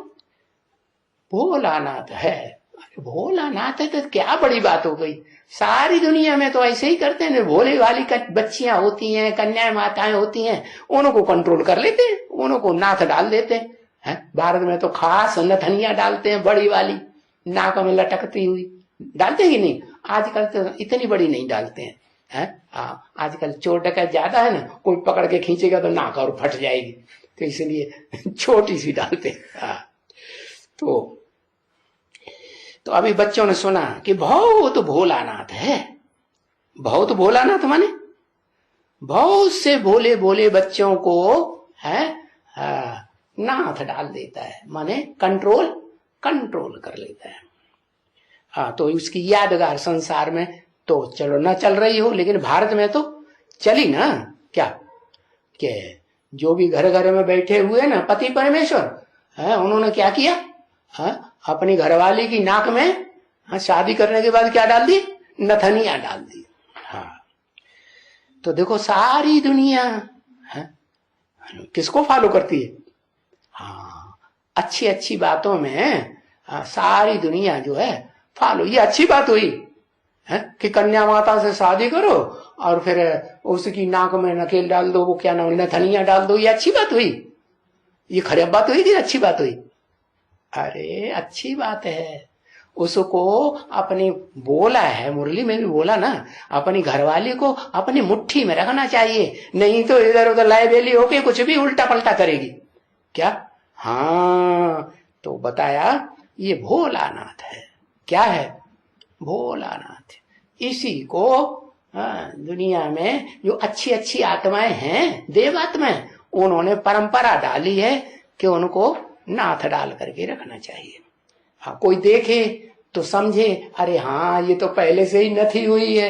भोलानाथ है। भोलानाथ है तो क्या बड़ी बात हो गई? सारी दुनिया में तो ऐसे ही करते हैं। भोले वाली बच्चियां होती हैं, कन्याएं माताएं होती हैं, उनको कंट्रोल कर लेते हैं, उनको नाथ डाल देते हैं। भारत में तो खास नथनिया डालते हैं, बड़ी वाली नाक में लटकती हुई डालते हैं कि नहीं? आजकल तो इतनी बड़ी नहीं डालते हैं। आजकल चोर डकैत ज्यादा है ना, कोई पकड़ के खींचेगा तो नाक और फट जाएगी, तो इसलिए छोटी सी डालते हैं। तो अभी बच्चों ने सुना कि बहुत भोलानाथ है। बहुत भोलानाथ माने बहुत से भोले भोले बच्चों को है नाथ डाल देता है, माने कंट्रोल कर लेता है। तो उसकी यादगार संसार में तो चलो न चल रही हो, लेकिन भारत में तो चली ना। क्या के जो भी घर घर में बैठे हुए ना पति परमेश्वर उन्होंने क्या किया? अपनी घरवाली की नाक में शादी करने के बाद क्या डाल दी? नथनिया डाल दी। तो देखो सारी दुनिया किसको फॉलो करती है? अच्छी अच्छी बातों में सारी दुनिया जो है फॉलो। ये अच्छी बात हुई कि कन्या माता से शादी करो और फिर उसकी नाक में नकेल डाल दो, वो क्या नाम, नथनिया डाल दो। ये अच्छी बात हुई? ये खराब बात हुई कि अच्छी बात हुई? अरे अच्छी बात है। उसको अपनी, बोला है मुरली में भी बोला ना, अपनी घरवाली को अपनी मुट्ठी में रखना चाहिए, नहीं तो इधर उधर लायबेली होके कुछ भी उल्टा पलटा करेगी। क्या? तो बताया ये भोलानाथ है। क्या है? भोलानाथ। इसी को दुनिया में जो अच्छी अच्छी आत्माएं हैं, देव आत्माएं, उन्होंने परंपरा डाली है कि उनको नाथ डाल करके रखना चाहिए। कोई देखे तो समझे अरे ये तो पहले से ही नथी हुई है,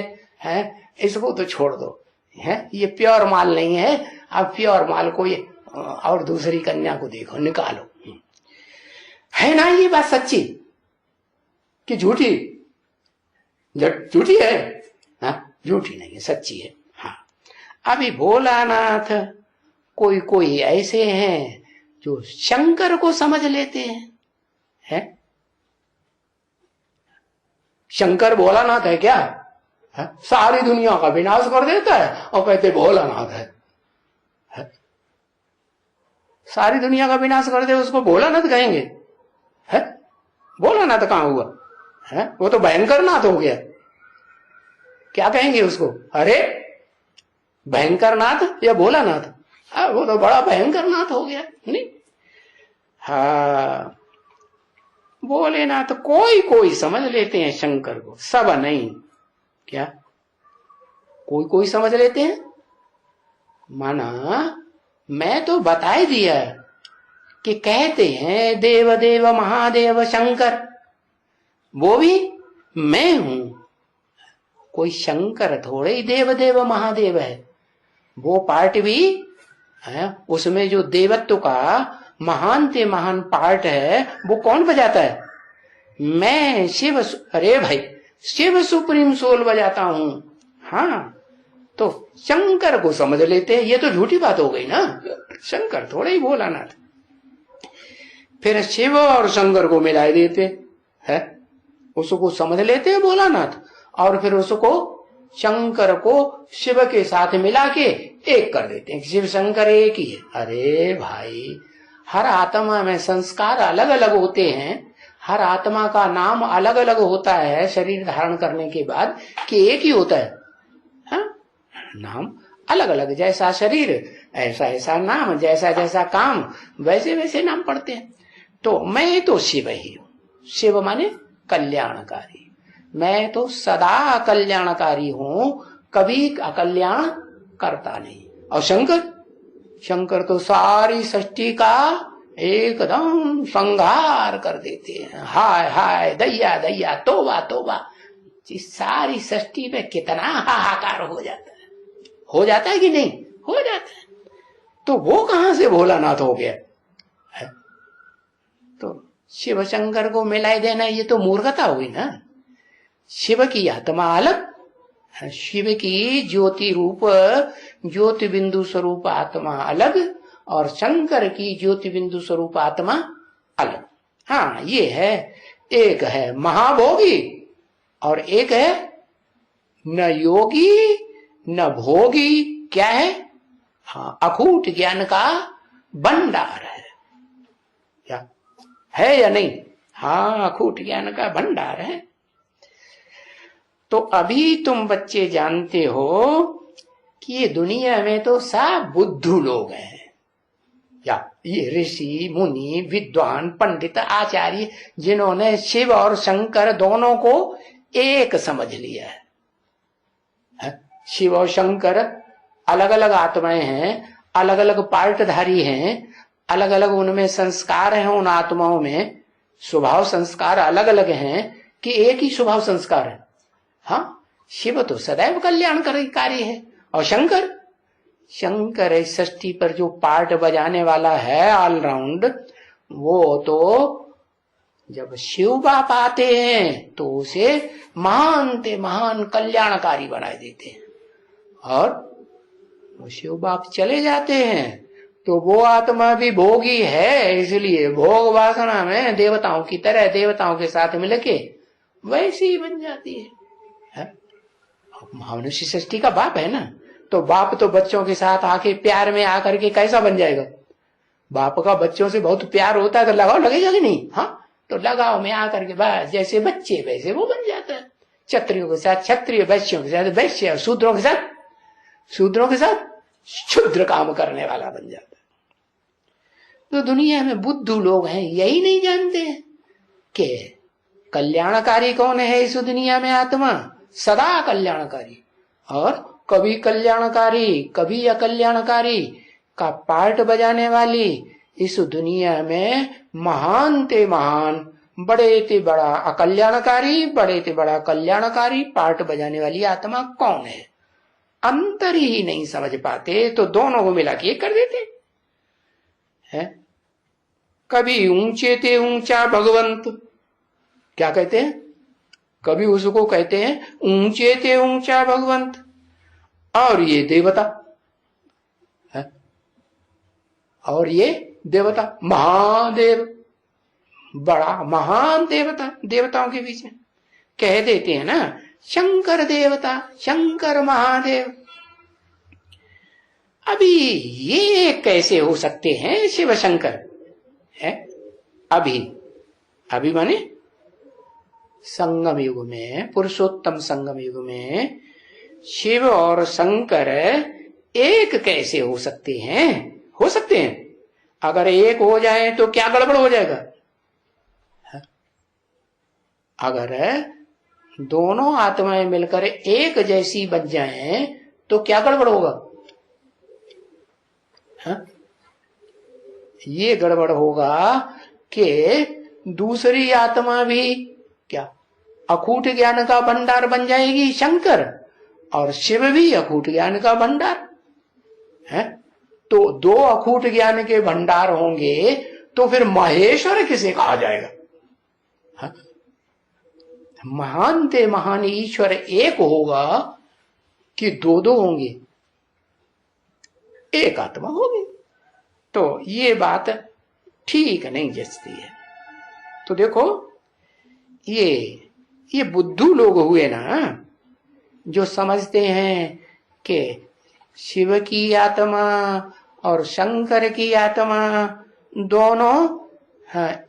इसको तो छोड़ दो, ये प्योर माल नहीं है। अब प्योर माल को ये और दूसरी कन्या को देखो, निकालो। है ना ये बात सच्ची कि झूठी? झूठी है? झूठी नहीं है, सच्ची है। अभी भोलानाथ कोई ऐसे हैं जो शंकर को समझ लेते हैं। शंकर भोलानाथ है क्या? सारी दुनिया का विनाश कर देता है और कहते भोलानाथ है। सारी दुनिया का विनाश कर दे उसको भोलानाथ कहेंगे? भोलानाथ कहां हुआ? है? वो तो भयंकर नाथ हो गया। क्या कहेंगे उसको? अरे भयंकर नाथ या भोलानाथ? वो तो बड़ा भयंकर नाथ हो गया नहीं। हाँ, भोलेनाथ कोई कोई समझ लेते हैं शंकर को, सब नहीं। क्या कोई कोई समझ लेते हैं? माना मैं तो बता ही दिया कि कहते हैं देव देव महादेव शंकर, वो भी मैं हूं। कोई शंकर थोड़े ही देव देव महादेव है। वो पार्ट भी है, उसमें जो देवत्व का महान ते महान पार्ट है वो कौन बजाता है? मैं शिव। अरे भाई, शिव सुप्रीम सोल बजाता हूं। हाँ, तो शंकर को समझ लेते हैं। ये तो झूठी बात हो गई ना, शंकर थोड़े ही भोलानाथ। फिर शिव और शंकर को मिला देते हैं, उसको समझ लेते हैं भोलानाथ, और फिर उसको शंकर को शिव के साथ मिला के एक कर देते हैं। शिव शंकर एक ही है। अरे भाई, हर आत्मा में संस्कार अलग अलग होते हैं, हर आत्मा का नाम अलग अलग होता है शरीर धारण करने के बाद, कि एक ही होता है? नाम अलग अलग, जैसा शरीर ऐसा ऐसा नाम, जैसा जैसा काम वैसे वैसे नाम पड़ते हैं। तो मैं तो शिव ही हूं। शिव माने कल्याणकारी। मैं तो सदा कल्याणकारी हूं, कभी अकल्याण करता नहीं। और शंकर, शंकर तो सारी सृष्टि का एकदम संहार कर देते हैं। हाय हाय दैया दैया, तोबा तोबा। इस सारी सृष्टि में कितना हाहाकार हो जाता है। हो जाता है कि नहीं? हो जाता है। तो वो कहां से भोलानाथ हो गया है? तो शिव शंकर को मिलाई देना, ये तो मूर्खता हुई ना। शिव की आत्मा अलग, शिव की ज्योति रूप ज्योति बिंदु स्वरूप आत्मा अलग, और शंकर की ज्योति बिंदु स्वरूप आत्मा अलग। हाँ, ये है। एक है महाभोगी और एक है न योगी न भोगी। क्या है? हाँ, अखूट ज्ञान का भंडार है। क्या है या नहीं? हाँ, अखूट ज्ञान का भंडार है। तो अभी तुम बच्चे जानते हो कि ये दुनिया में तो सब बुद्धू लोग हैं, या ये ऋषि मुनि विद्वान पंडित आचार्य, जिन्होंने शिव और शंकर दोनों को एक समझ लिया है। शिव और शंकर अलग अलग आत्माएं हैं, अलग अलग पार्टधारी हैं, अलग अलग उनमें संस्कार हैं। उन आत्माओं में स्वभाव संस्कार अलग अलग हैं कि एक ही स्वभाव संस्कार है। हाँ, शिव तो सदैव कल्याणकारी है, और शंकर, शंकर इस सृष्टि पर जो पार्ट बजाने वाला है ऑलराउंड, वो तो जब शिव बाप आते हैं तो उसे महान ते महान कल्याणकारी बना देते हैं, और वो शिव बाप चले जाते हैं तो वो आत्मा भी भोगी है, इसलिए भोग वासना में देवताओं की तरह देवताओं के साथ मिलके वैसी ही बन जाती है। मनुष्य सृष्टि का बाप है ना, तो बाप तो बच्चों के साथ आके प्यार में आकर के कैसा बन जाएगा? बाप का बच्चों से बहुत प्यार होता है तो लगाव लगेगा कि नहीं? हाँ, तो लगाव में आकर के बस जैसे बच्चे वैसे वो बन जाता है। क्षत्रियों के साथ क्षत्रिय, वैश्यों के साथ वैश्य, शूद्रों के साथ क्षुद्र काम करने वाला बन जाता है। तो दुनिया में बुद्धू लोग हैं, यही नहीं जानते हैं कि कल्याणकारी कौन है इस दुनिया में? आत्मा सदा कल्याणकारी, और कभी कल्याणकारी कभी अकल्याणकारी का पार्ट बजाने वाली इस दुनिया में महान ते महान, बड़े ते बड़ा अकल्याणकारी, बड़े ते बड़ा कल्याणकारी पार्ट बजाने वाली आत्मा कौन है? अंतर ही नहीं समझ पाते, तो दोनों को मिला के कर देते हैं। कभी ऊंचे ते ऊंचा भगवंत, क्या कहते हैं? कभी उसको कहते हैं ऊंचे ते ऊंचा भगवंत, और ये देवता है, और ये देवता महादेव, बड़ा महान देवता, देवताओं के बीच में कह देते हैं ना शंकर देवता, शंकर महादेव। अभी ये कैसे हो सकते हैं शिव शंकर? है अभी माने संगम युग में, पुरुषोत्तम संगम युग में शिव और शंकर एक कैसे हो सकते हैं? हो सकते हैं। अगर एक हो जाए तो क्या गड़बड़ हो जाएगा? अगर दोनों आत्माएं मिलकर एक जैसी बन जाएं तो क्या गड़बड़ होगा? ये गड़बड़ होगा कि दूसरी आत्मा भी क्या अखूट ज्ञान का भंडार बन जाएगी शंकर, और शिव भी अखूट ज्ञान का भंडार है। तो दो अखूट ज्ञान के भंडार होंगे तो फिर महेश्वर किसे कहा जाएगा? है? महान ते महान ईश्वर एक होगा कि दो दो होंगे? एक आत्मा होगी। तो ये बात ठीक नहीं जचती है। तो देखो ये बुद्धू लोग हुए ना, जो समझते हैं कि शिव की आत्मा और शंकर की आत्मा दोनों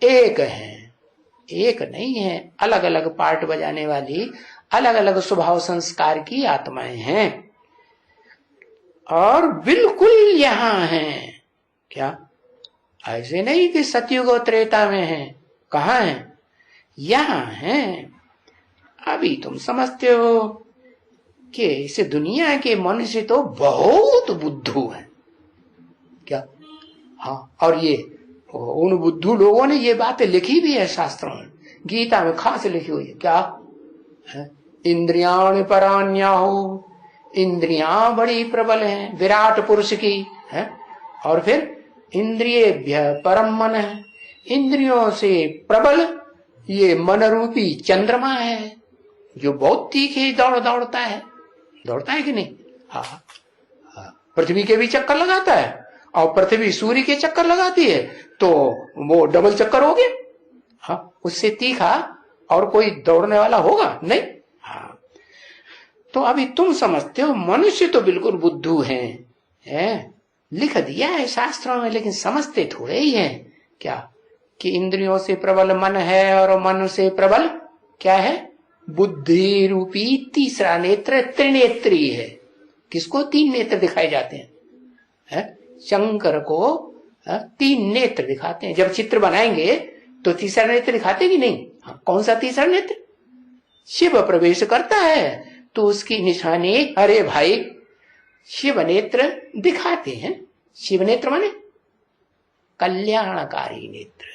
एक हैं। एक नहीं है, अलग अलग पार्ट बजाने वाली अलग अलग स्वभाव संस्कार की आत्माएं हैं, और बिल्कुल यहां हैं। क्या ऐसे नहीं कि सतयुग और त्रेता में है? कहाँ है? यहां है। अभी तुम समझते हो कि इस दुनिया के मनुष्य तो बहुत बुद्धू है। क्या? हाँ, और ये उन बुद्धू लोगों ने ये बातें लिखी भी है शास्त्रों में, गीता में खास लिखी हुई है। क्या है? इंद्रियाण परान्याहु, इंद्रियां बड़ी प्रबल हैं विराट पुरुष की है। और फिर इंद्रियेभ्य परम मन है, इंद्रियों से प्रबल ये मन रूपी चंद्रमा है, जो बहुत तीखे दौड़ता है कि नहीं? हाँ, पृथ्वी के भी चक्कर लगाता है, और पृथ्वी सूर्य के चक्कर लगाती है, तो वो डबल चक्कर हो गया। हाँ, उससे तीखा और कोई दौड़ने वाला होगा नहीं। हाँ, तो अभी तुम समझते हो मनुष्य तो बिल्कुल बुद्धू हैं, लिख दिया है शास्त्रों में, लेकिन समझते थोड़े ही हैं। क्या कि इंद्रियों से प्रबल मन है, और मन से प्रबल क्या है? बुद्धि रूपी तीसरा नेत्र त्रिनेत्री है। किसको तीन नेत्र दिखाए जाते हैं? शंकर को तीन नेत्र दिखाते हैं। जब चित्र बनाएंगे तो तीसरा नेत्र दिखाते कि नहीं? हाँ, कौन सा तीसरा नेत्र? शिव प्रवेश करता है तो उसकी निशानी, अरे भाई शिव नेत्र दिखाते हैं। शिव नेत्र माने कल्याणकारी नेत्र,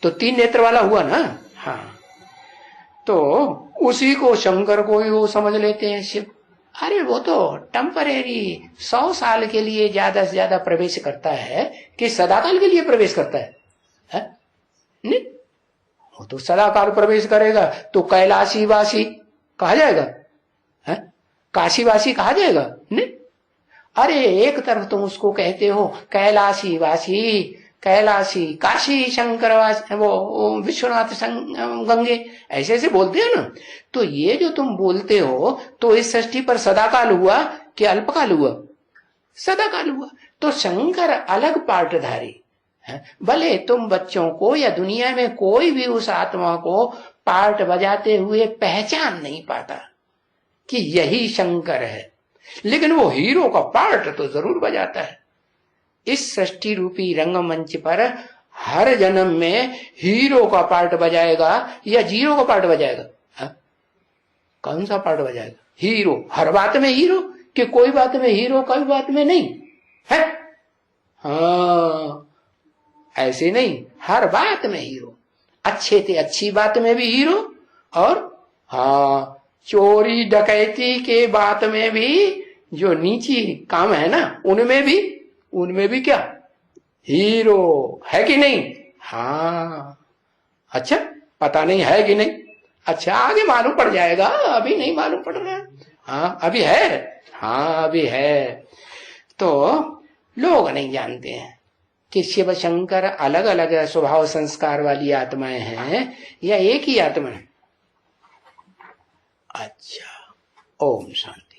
तो तीन नेत्र वाला हुआ ना। हाँ, तो उसी को शंकर को ही वो समझ लेते हैं शिव। अरे वो तो टेम्परेरी 100 साल के लिए ज्यादा से ज्यादा प्रवेश करता है कि सदाकाल के लिए प्रवेश करता है? नहीं, वो तो सदाकाल प्रवेश करेगा तो कैलाशी वासी कहा जाएगा, है? काशीवासी कहा जाएगा? नहीं। अरे एक तरफ तुम उसको कहते हो कैलाशी वासी, कैलाशी काशी शंकरवासी, वो विश्वनाथ गंगे, ऐसे ऐसे बोलते हो ना। तो ये जो तुम बोलते हो, तो इस सृष्टि पर सदाकाल हुआ कि अल्पकाल हुआ? सदाकाल हुआ। तो शंकर अलग पार्टधारी है। भले तुम बच्चों को या दुनिया में कोई भी उस आत्मा को पार्ट बजाते हुए पहचान नहीं पाता कि यही शंकर है, लेकिन वो हीरो का पार्ट तो जरूर बजाता है। इस सृष्टि रूपी रंगमंच पर हर जन्म में हीरो का पार्ट बजाएगा या जीरो का पार्ट बजाएगा? कौन सा पार्ट बजाएगा? हीरो। हर बात में हीरो कि कोई बात में हीरो, कोई बात में नहीं है। हाँ, ऐसे नहीं, हर बात में हीरो। अच्छे थे अच्छी बात में भी हीरो, और हाँ चोरी डकैती के बात में भी, जो नीची काम है ना उनमें भी क्या हीरो है कि नहीं? हाँ, अच्छा पता नहीं है कि नहीं? अच्छा आगे मालूम पड़ जाएगा, अभी नहीं मालूम पड़ रहा है। हाँ अभी है, हाँ अभी है। तो लोग नहीं जानते हैं कि शिव शंकर अलग अलग स्वभाव संस्कार वाली आत्माएं हैं या एक ही आत्मा है। अच्छा, ओम शांति।